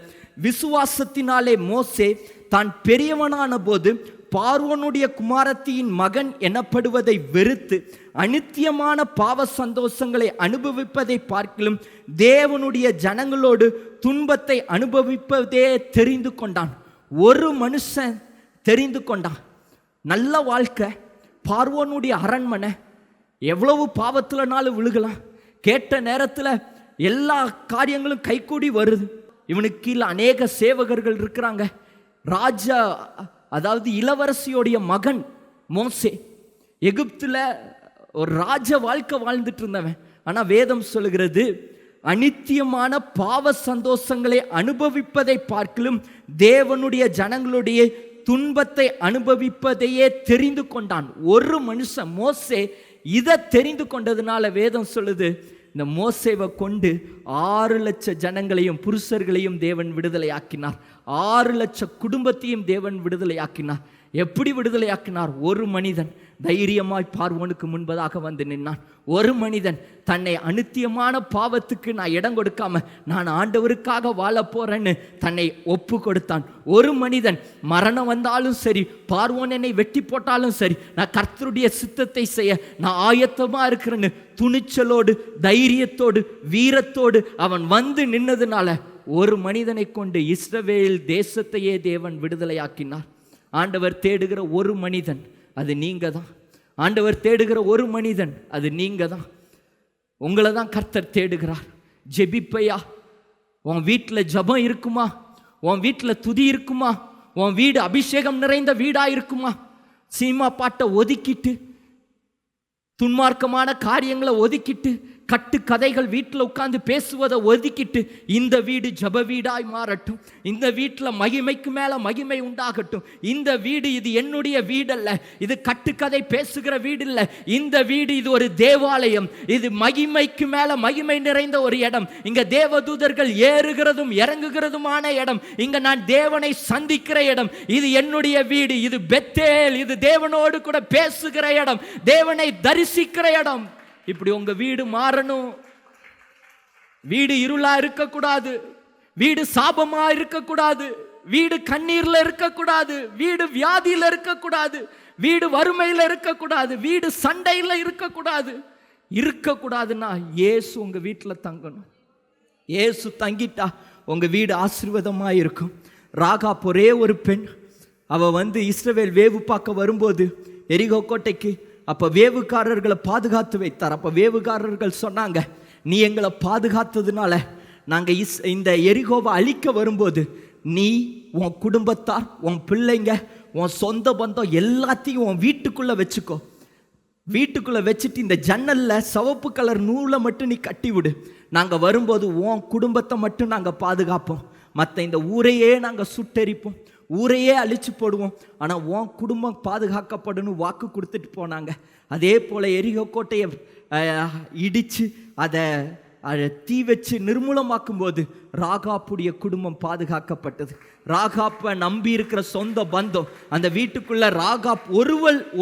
விசுவாசத்தினாலே மோசே தான் பெரியவனான போது பார்வோனுடைய குமாரத்தியின் மகன் எனப்படுவதை வெறுத்து அநித்தியமான பாவ சந்தோஷங்களை அனுபவிப்பதை பார்க்கிலும் தேவனுடைய ஜனங்களோடு துன்பத்தை அனுபவிப்பதே தெரிந்து கொண்டான். ஒரு மனுஷன் தெரிந்து கொண்டான், நல்ல வாழ்க்கை, பார்வோனுடைய அரண்மனை, எவ்வளவு பாவத்திலனாலும் விழுகலாம், கேட்ட நேரத்தில் எல்லா காரியங்களும் கைகூடி வருது. இவனுக்கு கீழே அநேக சேவகர்கள் இருக்கிறாங்க. ராஜா, அதாவது இளவரசியோடைய மகன் மோசே, எகிப்தில் ஒரு ராஜ வாழ்க்கை வாழ்ந்துட்டு இருந்தவன். ஆனால் வேதம் சொல்லுகிறது, அநித்தியமான பாவ சந்தோஷங்களை அனுபவிப்பதை பார்க்கலும் தேவனுடைய ஜனங்களுடைய துன்பத்தை அனுபவிப்பதையே தெரிந்து கொண்டான். ஒரு மனுஷன் மோசே இதை தெரிந்து கொண்டதுனால வேதம் சொல்லுது, இந்த மோசேவை கொண்டு 6 லட்சம் ஜனங்களையும் புருஷர்களையும் தேவன் விடுதலை ஆக்கினார். 6 லட்சம் குடும்பத்தையும் தேவன் விடுதலை ஆக்கினார். எப்படி விடுதலை ஆக்கினார்? ஒரு மனிதன் தைரியமாய் பார்வோனுக்கு முன்பதாக வந்து நின்னான். ஒரு மனிதன் தன்னை அநித்தியமான பாவத்துக்கு நான் இடம் கொடுக்காம நான் ஆண்டவருக்காக வாழ போறேன்னு தன்னை ஒப்பு கொடுத்தான். ஒரு மனிதன் மரணம் வந்தாலும் சரி, பார்வோன் என்னை வெட்டி போட்டாலும் சரி, நான் கர்த்தருடைய சித்தத்தை செய்ய நான் ஆயத்தமா இருக்கிறேன்னு துணிச்சலோடு, தைரியத்தோடு, வீரத்தோடு அவன் வந்து நின்னதுனால ஒரு மனிதனை கொண்டு இஸ்ரவேல் தேசத்தையே தேவன் விடுதலையாக்கினார். ஆண்டவர் தேடுகிற ஒரு மனிதன் அது நீங்க தான். ஆண்டவர் தேடுகிற ஒரு மனிதன் அது நீங்க தான். உங்களை தான் கர்த்தர் தேடுகிறார். ஜெபிப்பையா? உன் வீட்டில் ஜெபம் இருக்குமா? உன் வீட்டில் துதி இருக்குமா? உன் வீடு அபிஷேகம் நிறைந்த வீடா இருக்குமா? சினிமா பாட்டை ஒதுக்கிட்டு, துன்மார்க்கமான காரியங்களை ஒதுக்கிட்டு, கட்டு கதைகள் வீட்டில் உட்கார்ந்து பேசுவதை ஒதுக்கிட்டு, இந்த வீடு ஜெப வீடாய் மாறட்டும், இந்த வீட்டில் மகிமைக்கு மேல மகிமை உண்டாகட்டும், இந்த வீடு இது என்னுடைய வீடல்ல, இது கட்டுக்கதை பேசுகிற வீடு இல்லை, இந்த வீடு இது ஒரு தேவாலயம், இது மகிமைக்கு மேல மகிமை நிறைந்த ஒரு இடம், இங்க தேவதூதர்கள் ஏறுகிறதும் இறங்குகிறதுமான இடம், இங்க நான் தேவனை சந்திக்கிற இடம், இது என்னுடைய வீடு, இது பெத்தேல், இது தேவனோடு கூட பேசுகிற இடம், தேவனை தரிசிக்கிற இடம். இப்படி உங்க வீடு மாறணும். வீடு இருளா இருக்கக்கூடாது, வீடு சாபமா இருக்கக்கூடாது, வீடு கண்ணீர்ல இருக்கக்கூடாது, வீடு வியாதியில இருக்கக்கூடாது, வீடு வறுமையில இருக்கக்கூடாது, வீடு சண்டையில இருக்கக்கூடாது. இருக்கக்கூடாதுன்னா இயேசு உங்க வீட்டில் தங்கணும். இயேசு தங்கிட்டா உங்க வீடு ஆசீர்வாதமா இருக்கும். ராகாப் ஒரே ஒரு பெண், அவ வந்து இஸ்ரவேல் வேவு பார்க்க வரும்போது எரிகோ கோட்டைக்கு, அப்போ வேவுக்காரர்களை பாதுகாத்து வைத்தார். அப்போ வேவுக்காரர்கள் சொன்னாங்க, நீ எங்களை பாதுகாத்ததுனால நாங்கள் இந்த எரிகோவை அழிக்க வரும்போது நீ உன் குடும்பத்தார், உன் பிள்ளைங்க, உன் சொந்த பந்தம் எல்லாத்தையும் உன் வீட்டுக்குள்ளே வச்சுக்கோ. வீட்டுக்குள்ளே வச்சுட்டு இந்த ஜன்னலில் சிவப்பு கலர் நூலை மட்டும் நீ கட்டி விடு. நாங்கள் வரும்போது உன் குடும்பத்தை மட்டும் நாங்கள் பாதுகாப்போம், மற்ற இந்த ஊரையே நாங்கள் சுட்டெரிப்போம், ஊரையே அழிச்சு போடுவோம், ஆனால் உன் குடும்பம் பாதுகாக்கப்படணும் வாக்கு கொடுத்துட்டு போனாங்க. அதே போல் எரிகோ கோட்டையை இடித்து அதை தீ வச்சு நிர்மூலமாக்கும் போது ராகாப்புடைய குடும்பம் பாதுகாக்கப்பட்டது. ராகாப்பை நம்பி இருக்கிற சொந்த பந்தம் அந்த வீட்டுக்குள்ள, ராகாப்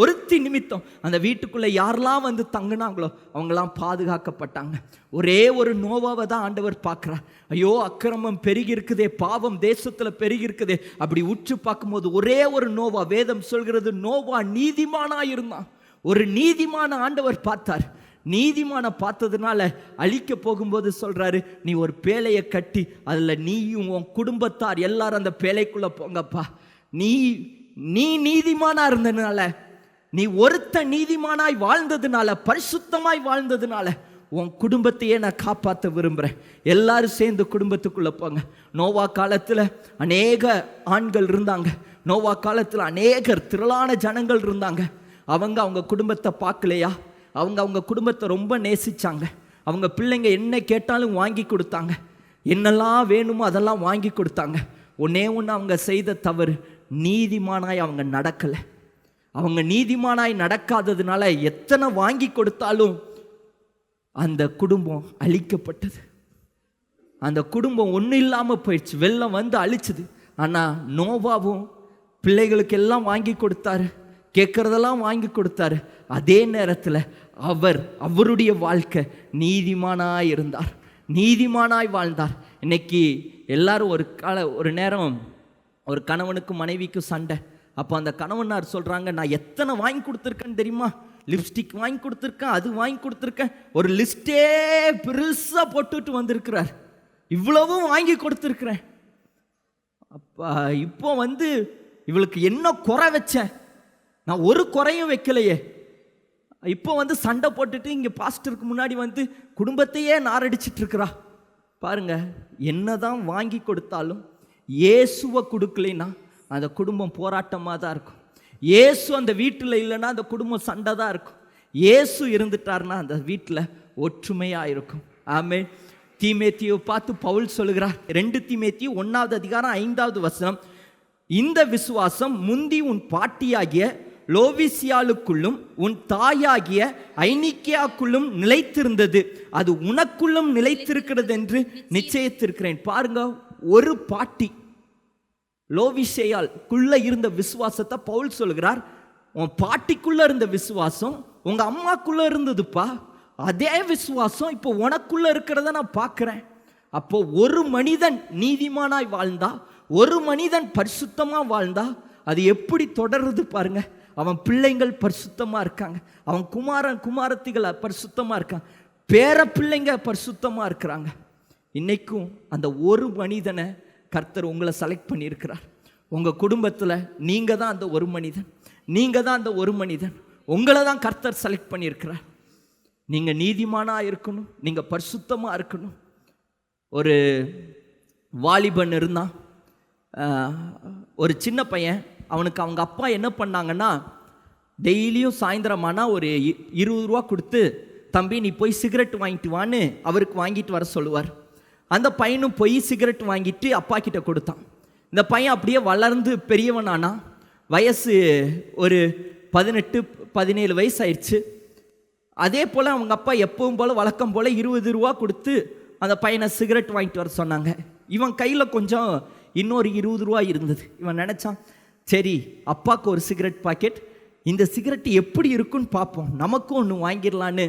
ஒருத்தி நிமித்தம் அந்த வீட்டுக்குள்ள யாரெல்லாம் வந்து தங்கினாங்களோ அவங்களாம் பாதுகாக்கப்பட்டாங்க. ஒரே ஒரு நோவாவை தான் ஆண்டவர் பார்க்குறார். ஐயோ அக்கிரமம் பெருகி இருக்குதே, பாவம் தேசத்தில் பெருகி இருக்குதே, அப்படி உற்று பார்க்கும்போது ஒரே ஒரு நோவா, வேதம் சொல்கிறது நோவா நீதிமானா இருந்தான். ஒரு நீதிமான ஆண்டவர் பார்த்தார். நீதிமான பார்த்ததுனால அழிக்க போகும்போது சொல்றாரு, நீ ஒரு பேழையை கட்டி அதில் நீயும் உன் குடும்பத்தார் எல்லாரும் அந்த பேழைக்குள்ள போங்கப்பா. நீ நீதிமானா இருந்ததுனால, நீ ஒருத்த நீதிமானாய் வாழ்ந்ததுனால, பரிசுத்தமாய் வாழ்ந்ததுனால உன் குடும்பத்தையே நான் காப்பாற்ற விரும்புகிறேன். எல்லாரும் சேர்ந்து குடும்பத்துக்குள்ளே போங்க. நோவா காலத்தில் அநேக ஆண்கள் இருந்தாங்க. நோவா காலத்தில் அநேகர் திரளான ஜனங்கள் இருந்தாங்க. அவங்க குடும்பத்தை பார்க்கலையா? அவங்க குடும்பத்தை ரொம்ப நேசிச்சாங்க. அவங்க பிள்ளைங்க என்ன கேட்டாலும் வாங்கி கொடுத்தாங்க, என்னெல்லாம் வேணுமோ அதெல்லாம் வாங்கி கொடுத்தாங்க. ஒன்னே ஒன்று அவங்க செய்த தவறு, நீதிமானாய் அவங்க நடக்கலை. அவங்க நீதிமானாய் நடக்காததுனால எத்தனை வாங்கி கொடுத்தாலும் அந்த குடும்பம் அழிக்கப்பட்டது. அந்த குடும்பம் ஒன்றும் இல்லாமல் போயிடுச்சு, வெள்ளம் வந்து அழிச்சுது. ஆனால் நோவாவும் பிள்ளைகளுக்கு எல்லாம் வாங்கி கொடுத்தாரு, கேட்குறதெல்லாம் வாங்கி கொடுத்தாரு. அதே நேரத்தில் அவருடைய வாழ்க்கை நீதிமானாய் இருந்தார், நீதிமானாய் வாழ்ந்தார். இன்னைக்கு எல்லாரும் ஒரு நேரம் ஒரு கணவனுக்கு மனைவிக்கு சண்டை. அப்போ அந்த கணவனார் சொல்கிறாங்க, நான் எத்தனை வாங்கி கொடுத்துருக்கேன்னு தெரியுமா? லிப்ஸ்டிக் வாங்கி கொடுத்துருக்கேன், அது வாங்கி கொடுத்துருக்கேன், ஒரு லிஸ்டே பெருசாக போட்டுட்டு வந்திருக்கிறார். இவ்வளவும் வாங்கி கொடுத்துருக்குறேன். அப்போ இப்போ வந்து இவளுக்கு என்ன குறை வச்சேன்? நான் ஒரு குறையும் வைக்கலையே. இப்போ வந்து சண்டை போட்டுட்டு இங்கே பாஸ்டருக்கு முன்னாடி வந்து குடும்பத்தையே நாரடிச்சிட்டு இருக்கிறா. பாருங்க, என்னதான் வாங்கி கொடுத்தாலும் இயேசுவை கொடுக்கலைன்னா அந்த குடும்பம் போராட்டமாக தான் இருக்கும். இயேசு அந்த வீட்டில் இல்லைன்னா அந்த குடும்பம் சண்டை தான் இருக்கும். இயேசு இருந்துட்டார்னா அந்த வீட்டில் ஒற்றுமையாக இருக்கும். ஆமென். தீமேத்தியை பார்த்து பவுல் சொல்லுகிறார், 2 தீமேத்தியு 1:5 இந்த விசுவாசம் முந்தி உன் பாட்டியாகிய லோவிசியாளுக்குள்ளும் உன் தாயாகிய ஐனிக்கியாக்குள்ளும் நிலைத்திருந்தது, அது உனக்குள்ளும் நிலைத்திருக்கிறது என்று நிச்சயித்திருக்கிறேன். பாருங்க, ஒரு பாட்டி லோவிசேயாளுக்குள்ள இருந்த விசுவாசத்தை பவுல் சொல்கிறார், உன் பாட்டிக்குள்ள இருந்த விசுவாசம் உங்க அம்மாக்குள்ள இருந்ததுப்பா. அதே விசுவாசம் இப்போ உனக்குள்ள இருக்கிறத நான் பார்க்கிறேன். அப்போ ஒரு மனிதன் நீதிமானாய் வாழ்ந்தா, ஒரு மனிதன் பரிசுத்தமா வாழ்ந்தா அது எப்படி தொடருது பாருங்க. அவன் பிள்ளைங்கள் பரிசுத்தமா இருக்காங்க, அவன் குமாரத்திகள் பரிசுத்தமா இருக்காங்க, பேர பிள்ளைங்க பரிசுத்தமா இருக்கிறாங்க. இன்னைக்கும் அந்த ஒரு மனிதனை கர்த்தர் உங்களை செலக்ட் பண்ணியிருக்கிறார். உங்க குடும்பத்தில் நீங்க தான் அந்த ஒரு மனிதன், நீங்க தான் அந்த ஒரு மனிதன். உங்களை தான் கர்த்தர் செலக்ட் பண்ணியிருக்கிறார். நீங்க நீதிமானா இருக்கணும், நீங்க பரிசுத்தமா இருக்கணும். ஒரு வாலிபன் இருந்தான், ஒரு சின்ன பையன். அவனுக்கு அவங்க அப்பா என்ன பண்ணாங்கன்னா, டெய்லியும் சாயந்தரமானா ஒரு 20 ரூபா கொடுத்து, தம்பி நீ போய் சிகரெட் வாங்கிட்டு வான்னு அவருக்கு வாங்கிட்டு வர சொல்லுவார். அந்த பையனும் போய் சிகரெட் வாங்கிட்டு அப்பா கிட்ட கொடுத்தான். இந்த பையன் அப்படியே வளர்ந்து பெரியவனானா, வயசு ஒரு 18-17 வயசு ஆயிடுச்சு. அதே போல் அவங்க அப்பா எப்பவும் போல் வழக்கம் போல் 20 ரூபா கொடுத்து அந்த பையனை சிகரெட் வாங்கிட்டு வர சொன்னாங்க. இவன் கையில் கொஞ்சம் இன்னொரு 20 ரூபா இருந்தது. இவன் நினச்சான், சரி அப்பாவுக்கு ஒரு சிகரெட் பாக்கெட், இந்த சிகரெட் எப்படி இருக்குன்னு பார்ப்போம், நமக்கும் ஒன்று வாங்கிடலான்னு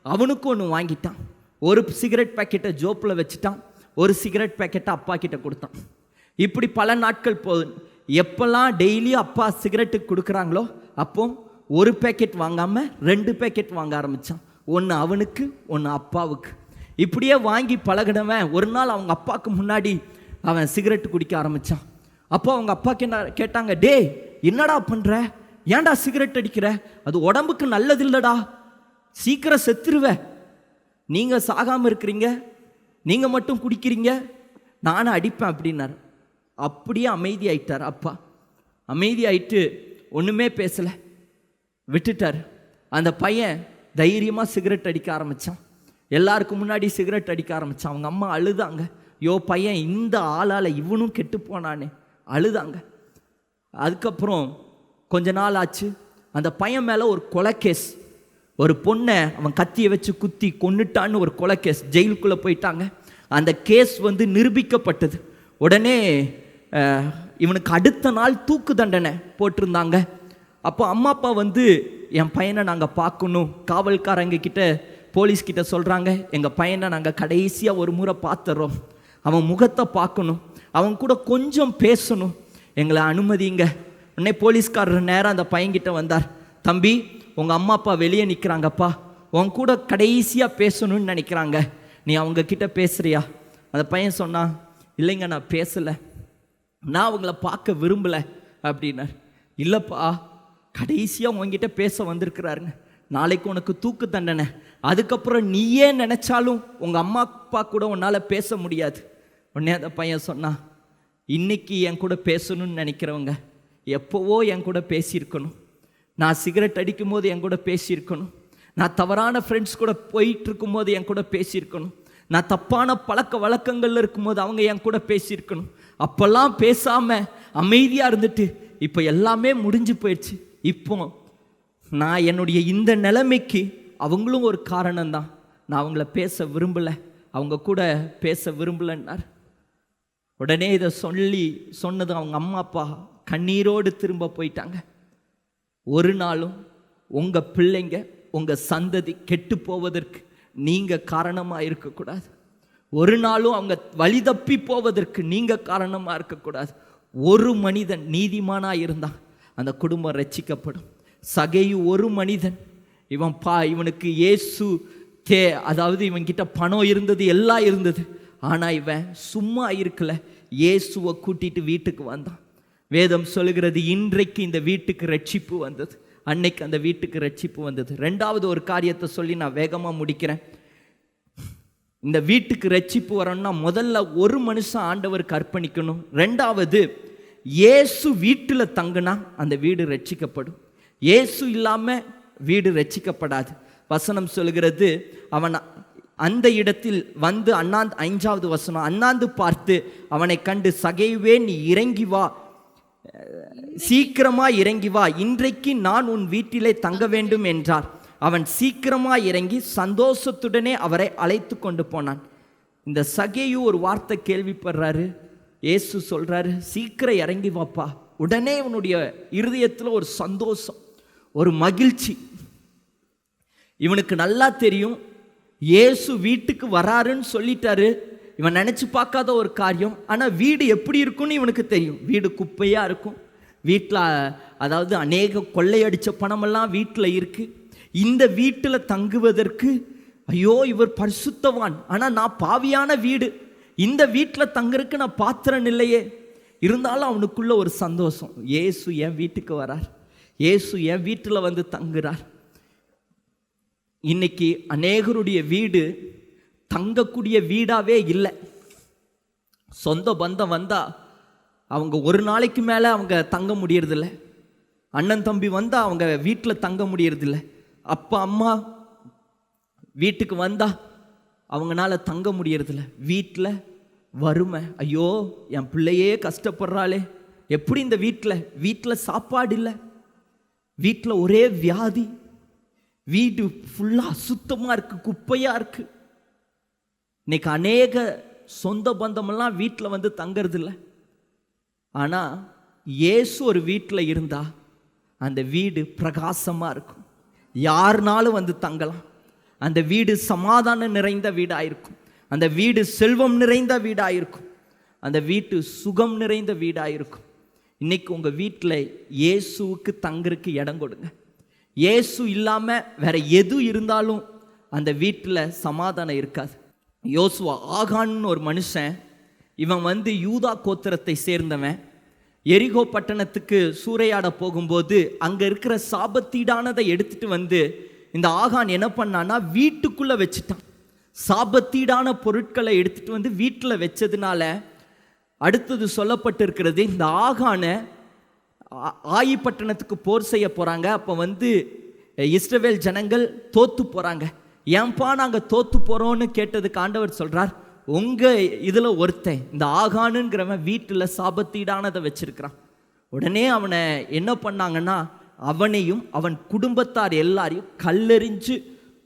அவனுக்கும் ஒன்று வாங்கிட்டான். ஒரு சிகரெட் பாக்கெட்டை ஜோப்பில் வச்சுட்டான், ஒரு சிகரெட் பாக்கெட்டை அப்பா கிட்ட கொடுத்தான். இப்படி பல நாட்கள் போகுது. எப்பெல்லாம் டெய்லியும் அப்பா சிகரெட்டுக்கு கொடுக்குறாங்களோ அப்போ ஒரு பேக்கெட் வாங்காமல் 2 பேக்கெட் வாங்க ஆரம்பித்தான். ஒன்று அவனுக்கு, ஒன்று அப்பாவுக்கு. இப்படியே வாங்கி பழகினவன் ஒரு நாள் அவங்க அப்பாவுக்கு முன்னாடி அவன் சிகரெட்டு குடிக்க ஆரம்பித்தான். அப்போ அவங்க அப்பா கேட்டாங்க, டே என்னடா பண்ணுற, ஏன்டா சிகரெட் அடிக்கிற, அது உடம்புக்கு நல்லது இல்லைடா, சீக்கிரம் செத்துருவ, நீங்கள் சாகாமல் இருக்கிறீங்க, நீங்கள் மட்டும் குடிக்கிறீங்க, நானும் அடிப்பேன் அப்படின்னார். அப்படியே அமைதி ஆயிட்டார் அப்பா. அமைதி ஆயிட்டு ஒன்றுமே பேசலை, விட்டுட்டார். அந்த பையன் தைரியமாக சிகரெட் அடிக்க ஆரம்பித்தான். எல்லாருக்கும் முன்னாடி சிகரெட் அடிக்க ஆரம்பித்தான். அவங்க அம்மா அழுதாங்க, யோ பையன் இந்த ஆளால் இவனும் கெட்டு போனானே, அழுதாங்க. அதுக்கப்புறம் கொஞ்ச நாள் ஆச்சு. அந்த பையன் மேலே ஒரு கொலை கேஸ், ஒரு பொண்ணை அவன் கத்தியை வச்சு குத்தி கொன்னுட்டான்னு ஒரு கொலை கேஸ், ஜெயிலுக்குள்ளே போயிட்டாங்க. அந்த கேஸ் நிரூபிக்கப்பட்டது. உடனே இவனுக்கு அடுத்த நாள் தூக்கு தண்டனை போட்டிருந்தாங்க. அப்போ அம்மா அப்பா என் பையனை நாங்கள் பார்க்கணும், காவல்காரங்க கிட்ட போலீஸ்கிட்ட சொல்கிறாங்க, எங்கள் பையனை நாங்கள் கடைசியாக ஒரு முறை பார்த்துறோம், அவன் முகத்தை பார்க்கணும், அவன் கூட கொஞ்சம் பேசணும், எங்களை அனுமதிங்க. உடனே போலீஸ்காரர் நேரம் அந்த பையன்கிட்ட வந்தார். தம்பி, உங்கள் அம்மா அப்பா வெளியே நிற்கிறாங்கப்பா, உன் கூட கடைசியாக பேசணும்னு நினைக்கிறாங்க, நீ அவங்க கிட்ட பேசுறியா? அந்த பையன் சொன்னான், இல்லைங்க நான் பேசலை, நான் அவங்கள பார்க்க விரும்பலை அப்படின்னார். இல்லைப்பா, கடைசியாக உங்ககிட்ட பேச வந்திருக்கிறாருங்க, நாளைக்கு உனக்கு தூக்கு தண்டனை, அதுக்கப்புறம் நீயே நினச்சாலும் உங்கள் அம்மா அப்பா கூட உன்னால் பேச முடியாது. உடனே அந்த பையன் சொன்னான், இன்னைக்கு என் கூட பேசணும்னு நினைக்கிறவங்க எப்போவோ என் கூட பேசியிருக்கணும், நான் சிகரெட் அடிக்கும் போது என் கூட பேசியிருக்கணும், நான் தவறான ஃப்ரெண்ட்ஸ் கூட போயிட்டு இருக்கும்போது என் கூட பேசியிருக்கணும், நான் தப்பான பழக்க வழக்கங்கள்ல இருக்கும்போது அவங்க என் கூட பேசியிருக்கணும். அப்பெல்லாம் பேசாமல் அமைதியாக இருந்துட்டு இப்போ எல்லாமே முடிஞ்சு போயிடுச்சு. இப்போ நான் என்னுடைய இந்த நிலைமைக்கு அவங்களும் ஒரு காரணம்தான், நான் அவங்கள பேச விரும்பலை, அவங்க கூட பேச விரும்பலைன்னார். உடனே இதை சொன்னது அவங்க அம்மா அப்பா கண்ணீரோடு திரும்ப போயிட்டாங்க. ஒரு நாளும் உங்கள் பிள்ளைங்க, உங்கள் சந்ததி கெட்டு போவதற்கு நீங்கள் காரணமாக இருக்கக்கூடாது. ஒரு நாளும் அவங்க வழி தப்பி போவதற்கு நீங்கள் காரணமாக இருக்கக்கூடாது. ஒரு மனிதன் நீதிமானாக இருந்தால் அந்த குடும்பம் ரட்சிக்கப்படும். சகேயு ஒரு மனிதன், இவனுக்கு இயேசு அதாவது இவன்கிட்ட பணம் இருந்தது, எல்லாம் இருந்தது, ஆனால் இவன் சும்மா இருக்கல, இயேசுவை கூட்டிட்டு வீட்டுக்கு வந்தான். வேதம் சொல்லுகிறது, இன்றைக்கு இந்த வீட்டுக்கு ரட்சிப்பு வந்தது, அன்னைக்கு அந்த வீட்டுக்கு ரட்சிப்பு வந்தது. ரெண்டாவது ஒரு காரியத்தை சொல்லி நான் வேகமாக முடிக்கிறேன். இந்த வீட்டுக்கு ரட்சிப்பு வரணும்னா முதல்ல ஒரு மனுஷன் ஆண்டவருக்கு அர்ப்பணிக்கணும். ரெண்டாவது, இயேசு வீட்டில் தங்குனா அந்த வீடு ரட்சிக்கப்படும். இயேசு இல்லாமல் வீடு ரட்சிக்கப்படாது. வசனம் சொல்லுகிறது, அவன் அந்த இடத்தில் 5வது வசனம், அண்ணாந்து பார்த்து அவனை கண்டு, சகேயுவே நீ இறங்கி வா, சீக்கிரமா இறங்கி வா, இன்றைக்கு நான் உன் வீட்டிலே தங்க வேண்டும் என்றார். அவன் சீக்கிரமா இறங்கி சந்தோஷத்துடனே அவரை அழைத்து கொண்டு போனான். இந்த சகேயு ஒரு வார்த்தை கேள்விப்படுறாரு, இயேசு சொல்றாரு, சீக்கிரம் இறங்கி வாப்பா. உடனே இவனுடைய இருதயத்தில் ஒரு சந்தோஷம், ஒரு மகிழ்ச்சி. இவனுக்கு நல்லா தெரியும் இயேசு வீட்டுக்கு வராருன்னு சொல்லிட்டாரு. இவன் நினச்சி பார்க்காத ஒரு காரியம். ஆனால் வீடு எப்படி இருக்குன்னு இவனுக்கு தெரியும். வீடு குப்பையாக இருக்கும். வீட்டில் அதாவது அநேக கொள்ளையடித்த பணமெல்லாம் வீட்டில் இருக்குது. இந்த வீட்டில் தங்குவதற்கு ஐயோ இவர் பரிசுத்தவான், ஆனால் நான் பாவியான வீடு, இந்த வீட்டில் தங்குறதுக்கு நான் பாத்திரன் இல்லையே. இருந்தாலும் அவனுக்குள்ள ஒரு சந்தோஷம், இயேசு என் வீட்டுக்கு வரார், இயேசு என் வீட்டில் வந்து தங்குறார். இன்னைக்கு அநேகருடைய வீடு தங்கக்கூடிய வீடாவே இல்லை. சொந்த பந்தம் வந்தால் அவங்க ஒரு நாளைக்கு மேலே அவங்க தங்க முடியறதில்ல. அண்ணன் தம்பி வந்தால் அவங்க வீட்டில் தங்க முடியறதில்ல. அப்பா அம்மா வீட்டுக்கு வந்தால் அவங்களால தங்க முடியறதில்ல. வீட்டில் வறுமை, ஐயோ என் பிள்ளையே கஷ்டப்படுறாளே, எப்படி இந்த வீட்டில் சாப்பாடு இல்லை, வீட்டில் ஒரே வியாதி, வீடு ஃபுல்லாக அசுத்தமாக இருக்குது, குப்பையாக இருக்குது. இன்னைக்கு அநேக சொந்த பந்தமெல்லாம் வீட்டில் வந்து தங்கறதில்ல. ஆனால் இயேசு ஒரு வீட்டில் இருந்தால் அந்த வீடு பிரகாசமாக இருக்கும். யாருனாலும் வந்து தங்கலாம். அந்த வீடு சமாதானம் நிறைந்த வீடாக இருக்கும். அந்த வீடு செல்வம் நிறைந்த வீடாக இருக்கும். அந்த வீட்டு சுகம் நிறைந்த வீடாக இருக்கும். இன்னைக்கு உங்கள் வீட்டில் இயேசுவுக்கு தங்குறதுக்கு இடம் கொடுங்க. இயேசு இல்லாமல் வேற எது இருந்தாலும் அந்த வீட்டில் சமாதானம் இருக்காது. யோசுவா, ஆகான்னு ஒரு மனுஷன், இவன் வந்து யூதா கோத்திரத்தை சேர்ந்தவன். எரிகோ பட்டணத்துக்கு சூறையாட போகும்போது அங்கே இருக்கிற சாபத்தீடானதை எடுத்துட்டு வந்து இந்த ஆகான் என்ன பண்ணான்னா வீட்டுக்குள்ளே வச்சுட்டான். சாபத்தீடான பொருட்களை எடுத்துட்டு வந்து வீட்டில் வச்சதுனால அடுத்தது சொல்லப்பட்டு இருக்கிறது, இந்த ஆகானை ஆயி பட்டணத்துக்கு போர் செய்ய போகிறாங்க. அப்போ வந்து இஸ்ரவேல் ஜனங்கள் தோத்து போகிறாங்க. ஏன்பா நாங்கள் தோத்து போகிறோன்னு கேட்டதுக்கு ஆண்டவர் சொல்கிறார், உங்கள் இதில் ஒருத்தன் இந்த ஆகானுங்கிறவன் வீட்டில் சாபத்தீடானதை வச்சிருக்கிறான். உடனே அவனை என்ன பண்ணாங்கன்னா அவனையும் அவன் குடும்பத்தார் எல்லாரையும் கல்லெறிஞ்சு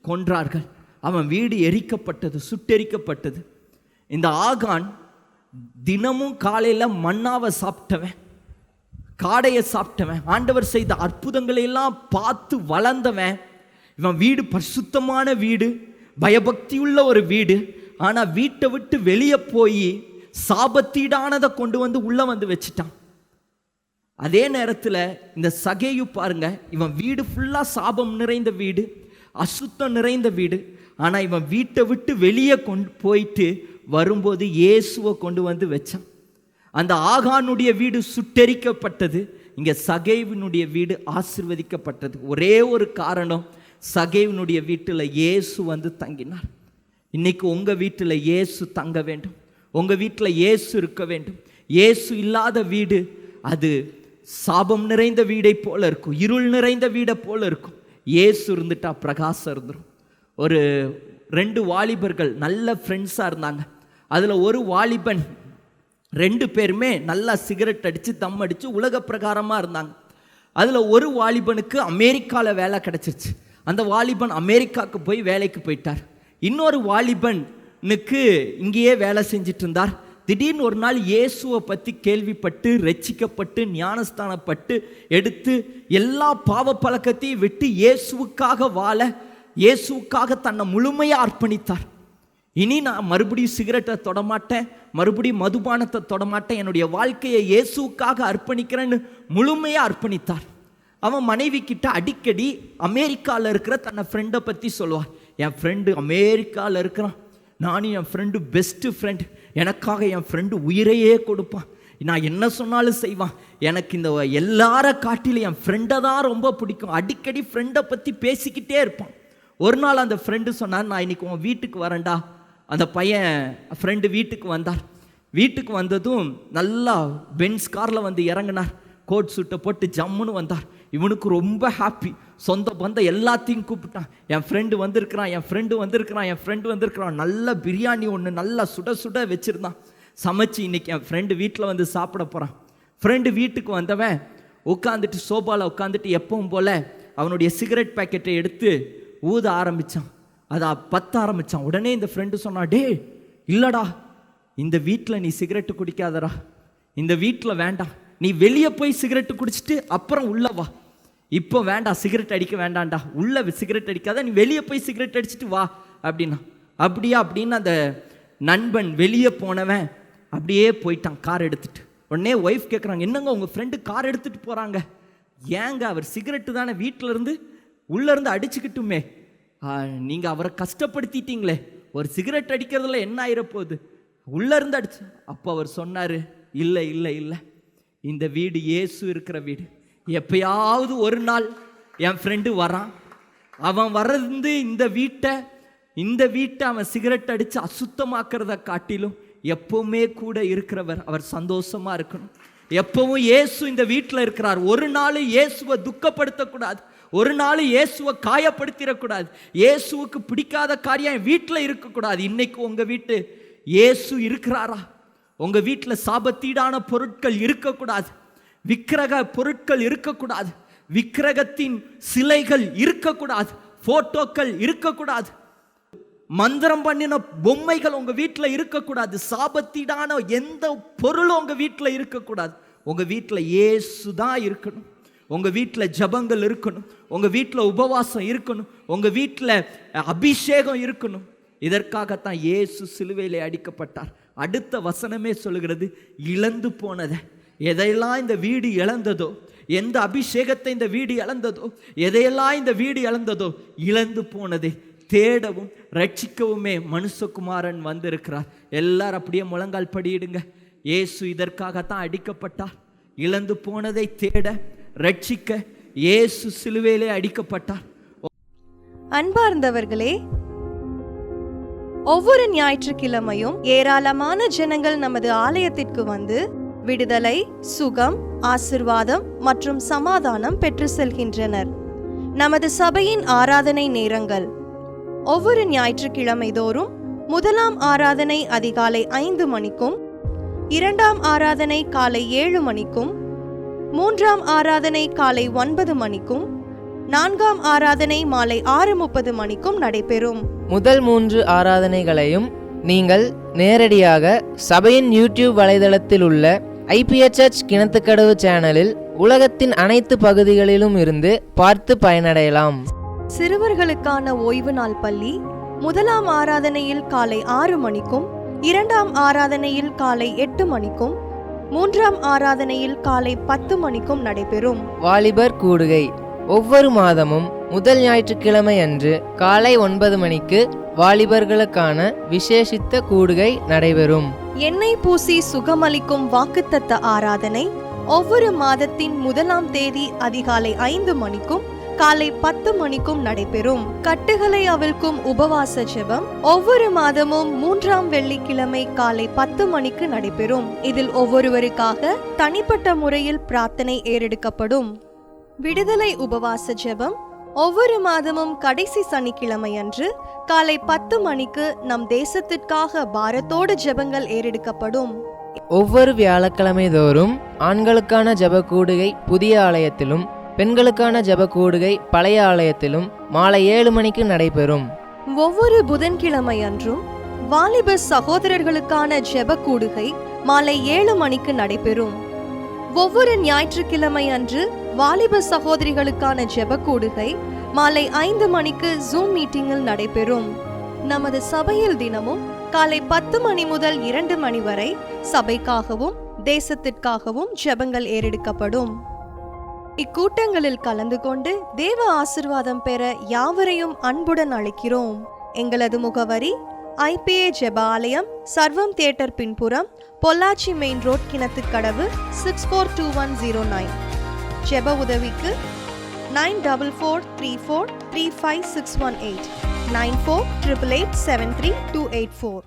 கொன்றார்கள். அவன் வீடு எரிக்கப்பட்டது, சுட்டெரிக்கப்பட்டது. இந்த ஆகான் தினமும் காலையில் மன்னாவை சாப்பிட்டவன், காடையை சாப்பிட்டவன், ஆண்டவர் செய்த அற்புதங்களை எல்லாம் பார்த்து வளர்ந்தவன். இவன் வீடு பரிசுத்தமான வீடு, பயபக்தியுள்ள ஒரு வீடு. ஆனால் வீட்டை விட்டு வெளியே போய் சாபத்தீடானதை கொண்டு வந்து உள்ளே வந்து வச்சுட்டான். அதே நேரத்தில் இந்த சகேயு பாருங்க, இவன் வீடு ஃபுல்லாக சாபம் நிறைந்த வீடு, அசுத்தம் நிறைந்த வீடு. ஆனால் இவன் வீட்டை விட்டு வெளியே கொண்டு போயிட்டு வரும்போது இயேசுவை கொண்டு வந்து வச்சான். அந்த ஆகானுடைய வீடு சுட்டெரிக்கப்பட்டது, இங்கே சகேவினுடைய வீடு ஆசீர்வதிக்கப்பட்டது. ஒரே ஒரு காரணம், சகேவினுடைய வீட்டில் இயேசு வந்து தங்கினார். இன்னைக்கு உங்கள் வீட்டில் இயேசு தங்க வேண்டும், உங்கள் வீட்டில் இயேசு இருக்க வேண்டும். இயேசு இல்லாத வீடு அது சாபம் நிறைந்த வீடை போல இருக்கும், இருள் நிறைந்த வீடை போல இருக்கும். இயேசு இருந்துட்டா பிரகாசம் இருந்துடும். ஒரு 2 வாலிபர்கள் நல்ல ஃப்ரெண்ட்ஸாக இருந்தாங்க. அதில் ஒரு வாலிபன், 2 பேருமே நல்லா சிகரெட் அடித்து தம் அடித்து உலக பிரகாரமாக இருந்தாங்க. அதில் ஒரு வாலிபனுக்கு அமெரிக்காவில் வேலை கிடச்சிருச்சு. அந்த வாலிபன் அமெரிக்காவுக்கு போய் வேலைக்கு போயிட்டார். இன்னொரு வாலிபனுக்கு இங்கேயே வேலை செஞ்சிட்டு இருந்தார். திடீர்னு ஒரு நாள் இயேசுவை பற்றி கேள்விப்பட்டு ரட்சிக்கப்பட்டு ஞானஸ்தானப்பட்டு எடுத்து எல்லா பாவ பழக்கத்தையும் விட்டு இயேசுவுக்காக வாழ, இயேசுவுக்காக தன்னை முழுமையாக அர்ப்பணித்தார். இனி நான் மறுபடியும் சிகரெட்டை தொடமாட்டேன், மறுபடியும் மதுபானத்தை தொடமாட்டேன், என்னுடைய வாழ்க்கையை இயேசுவுக்காக அர்ப்பணிக்கிறேன்னு முழுமையாக அர்ப்பணித்தார். அவன் மனைவி கிட்ட அடிக்கடி அமெரிக்காவில் இருக்கிற தன்னை ஃப்ரெண்டை பற்றி சொல்லுவார். என் ஃப்ரெண்டு அமெரிக்காவில் இருக்கிறான், நானும் என் ஃப்ரெண்டு பெஸ்ட்டு ஃப்ரெண்ட், எனக்காக என் ஃப்ரெண்டு உயிரையே கொடுப்பான், நான் என்ன சொன்னாலும் செய்வான், எனக்கு இந்த எல்லார காட்டிலும் என் ஃப்ரெண்டை தான் ரொம்ப பிடிக்கும். அடிக்கடி ஃப்ரெண்டை பற்றி பேசிக்கிட்டே இருப்பான். ஒரு நாள் அந்த ஃப்ரெண்டு சொன்னார், நான் இன்னைக்கு உன் வீட்டுக்கு வரேன்டா. அந்த பையன் ஃப்ரெண்டு வீட்டுக்கு வந்தார். வீட்டுக்கு வந்ததும் நல்லா பென்ஸ் காரில் வந்து இறங்கினார். கோட் சூட்டை போட்டு ஜம்முன்னு வந்தார். இவனுக்கு ரொம்ப ஹாப்பி. சொந்த பந்தம் எல்லாத்தையும் கூப்பிட்டான். என் ஃப்ரெண்டு வந்திருக்கிறான், என் ஃப்ரெண்டு வந்திருக்கிறான், என் ஃப்ரெண்டு வந்திருக்கிறான். நல்ல பிரியாணி ஒன்று நல்லா சுட சுட வச்சுருந்தான். சமைச்சு இன்னைக்கு என் ஃப்ரெண்டு வீட்டில் வந்து சாப்பிட போகிறான். ஃப்ரெண்டு வீட்டுக்கு வந்தவன் உட்காந்துட்டு சோபாவில் உட்காந்துட்டு எப்பவும் போல் அவனுடைய சிகரெட் பேக்கெட்டை எடுத்து ஊத ஆரம்பித்தான். அதை பற்ற ஆரம்பித்தான். உடனே இந்த ஃப்ரெண்டு சொன்னான், டே இல்லைடா, இந்த வீட்டில் நீ சிகரெட்டு குடிக்காதடா, இந்த வீட்டில் வேண்டாம், நீ வெளியே போய் சிகரெட்டு குடிச்சிட்டு அப்புறம் உள்ள வா. இப்போ வேண்டாம், சிகரெட் அடிக்க வேண்டாம்டா, உள்ள சிகரெட் அடிக்காத, நீ வெளியே போய் சிகரெட் அடிச்சுட்டு வா அப்படின்னா. அப்படியா அப்படின்னு அந்த நண்பன் வெளியே போனவன் அப்படியே போயிட்டான் கார் எடுத்துட்டு. உடனே ஒய்ஃப் கேட்குறாங்க, என்னங்க உங்கள் ஃப்ரெண்டு கார் எடுத்துகிட்டு போகிறாங்க? ஏங்க, அவர் சிகரெட்டு தானே, வீட்டில் இருந்து உள்ளேருந்து அடிச்சுக்கிட்டுமே, நீங்கள் அவரை கஷ்டப்படுத்திட்டீங்களே, ஒரு சிகரெட் அடிக்கிறதுல என்ன ஆயிரப்போகுது, உள்ளேருந்து அடிச்சு. அப்போ அவர் சொன்னார், இல்லை இல்லை இல்லை, இந்த வீடு இயேசு இருக்கிற வீடு. எப்பயாவது ஒரு நாள் என் ஃப்ரெண்டு வரான், அவன் வர்றது இந்த வீட்டை அவன் சிகரெட் அடித்து அசுத்தமாக்குறத காட்டிலும் எப்பவுமே கூட இருக்கிறவர், அவர் சந்தோஷமா இருக்கணும். எப்பவும் இயேசு இந்த வீட்டில் இருக்கிறார். ஒரு நாள் இயேசுவை துக்கப்படுத்தக்கூடாது, ஒரு நாள் இயேசுவை காயப்படுத்திடக்கூடாது, இயேசுவுக்கு பிடிக்காத காரியம் வீட்டில் இருக்கக்கூடாது. இன்னைக்கு உங்கள் வீட்டு இயேசு இருக்கிறாரா? உங்கள் வீட்டில் சாபத்தீடான பொருட்கள் இருக்கக்கூடாது, விக்கிரக பொருட்கள் இருக்கக்கூடாது, விக்கிரகத்தின் சிலைகள் இருக்கக்கூடாது, போட்டோக்கள் இருக்கக்கூடாது, மந்திரம் பண்ணின பொம்மைகள் உங்க வீட்டில் இருக்கக்கூடாது, சாபத்தீடான எந்த பொருளும் உங்க வீட்டில் இருக்கக்கூடாது. உங்க வீட்டில் இயேசு தான் இருக்கணும். உங்க வீட்டில் ஜபங்கள் இருக்கணும், உங்க வீட்டில் உபவாசம் இருக்கணும், உங்க வீட்டில் அபிஷேகம் இருக்கணும். இதற்காகத்தான் இயேசு சிலுவையிலே அடிக்கப்பட்டார். அடுத்த வசனமே சொல்லுகிறது, இழந்து போனதை, எதையெல்லாம் இந்த வீடு இழந்ததோ, எந்த அபிஷேகத்தை இந்த வீடு இழந்ததோ, எதையெல்லாம் இந்த வீடு இழந்ததோ, இழந்து போனதை தேடவும் ரட்சிக்கவுமே மனுஷகுமாரன் வந்திருக்கிறார். எல்லாரும் அப்படியே முழங்கால் படியிடுங்க. இயேசு இதற்காகத்தான் அடிக்கப்பட்டார். இழந்து போனதை தேட ரட்சிக்க இயேசு சிலுவையிலே அடிக்கப்பட்டார். அன்பார்ந்தவர்களே, ஒவ்வொரு ஞாயிற்றுக்கிழமையும் ஏராளமான ஜனங்கள் நமது ஆலயத்திற்கு வந்து விடுதலை, சுகம், ஆசிர்வாதம் மற்றும் சமாதானம் பெற்று செல்கின்றனர். நமது சபையின் ஆராதனை நேரங்கள்: ஒவ்வொரு ஞாயிற்றுக்கிழமை தோறும் முதலாம் ஆராதனை அதிகாலை 5 மணிக்கும், இரண்டாம் ஆராதனை காலை 7 மணிக்கும், மூன்றாம் ஆராதனை காலை 9 மணிக்கும், நான்காம் ஆராதனை மாலை 6:30 மணிக்கும் நடைபெறும். முதல் 3 ஆராதனைகளையும் நீங்கள் நேரடியாக சபையின் யூடியூப் வலைதளத்தில் உள்ள ஐபிஎச் சர்ச் கிணத்துக்கடவு சேனலில் உலகத்தின் அனைத்து பகுதிகளிலும் இருந்து பார்த்து பயனடையலாம். சிறுவர்களுக்கான ஓய்வு நாள் பள்ளி முதலாம் ஆராதனையில் காலை 6 மணிக்கும், இரண்டாம் ஆராதனையில் காலை 8 மணிக்கும், மூன்றாம் ஆராதனையில் காலை 10 மணிக்கும் நடைபெறும். வாலிபர் கூடுகை ஒவ்வொரு மாதமும் முதல் ஞாயிற்றுக்கிழமை அன்று காலை 9 மணிக்கு வாலிபர்களுக்கான விசேஷித்த கூடுகை நடைபெறும். எண்ணெய் பூசி சுகமளிக்கும் வாக்குத்தத்த ஆராதனை ஒவ்வொரு மாதத்தின் 1ஆம் தேதி அதிகாலை 5 மணிக்கும் காலை 10 மணிக்கும் நடைபெறும். கட்டுகளை அவிழ்க்கும் உபவாச ஜெபம் ஒவ்வொரு மாதமும் 3ஆம் வெள்ளிக்கிழமை காலை 10 மணிக்கு நடைபெறும். இதில் ஒவ்வொருவருக்காக தனிப்பட்ட முறையில் பிரார்த்தனை ஏறெடுக்கப்படும். விடுதலை உபவாச ஜெபம் ஒவ்வொரு மாதமும் கடைசி சனிக்கிழமை அன்று காலை 10 மணிக்கு நம் தேசத்திற்காக பாரத்தோடு ஜெபங்கள் ஏறெடுக்கப்படும். ஒவ்வொரு வியாழக்கிழமை தோறும் ஆண்களுக்கான ஜெப கூடுகை புதிய ஆலயத்திலும், பெண்களுக்கான ஜெப கூடுகை பழைய ஆலயத்திலும் மாலை 7 மணிக்கு நடைபெறும். ஒவ்வொரு புதன்கிழமை அன்றும் வாலிப சகோதரர்களுக்கான ஜெப கூடுகை மாலை 7 மணிக்கு நடைபெறும். ஒவ்வொரு ஞாயிற்றுக்கிழமை அன்று வாலிப சகோதரிகளுக்கான ஜெப கூடுகை மாலை 5 மணிக்கு ஜூம் மீட்டிங்கில் நடைபெறும். நமது சபையில் தினமும் காலை 10 மணி முதல் 2 மணி வரை சபைக்காகவும் தேசத்திற்காகவும் ஜெபங்கள் ஏறெடுக்கப்படும். இக்கூட்டங்களில் கலந்து கொண்டு தேவ ஆசிர்வாதம் பெற யாவரையும் அன்புடன் அழைக்கிறோம். எங்களது முகவரி: ஐபிஏ ஜெப ஆலயம், சர்வம் தியேட்டர் பின்புறம், பொள்ளாச்சி மெயின் ரோட், கிணத்துக்கடவு, 642109. ஜெப உதவிக்கு 9443435618 9488873284.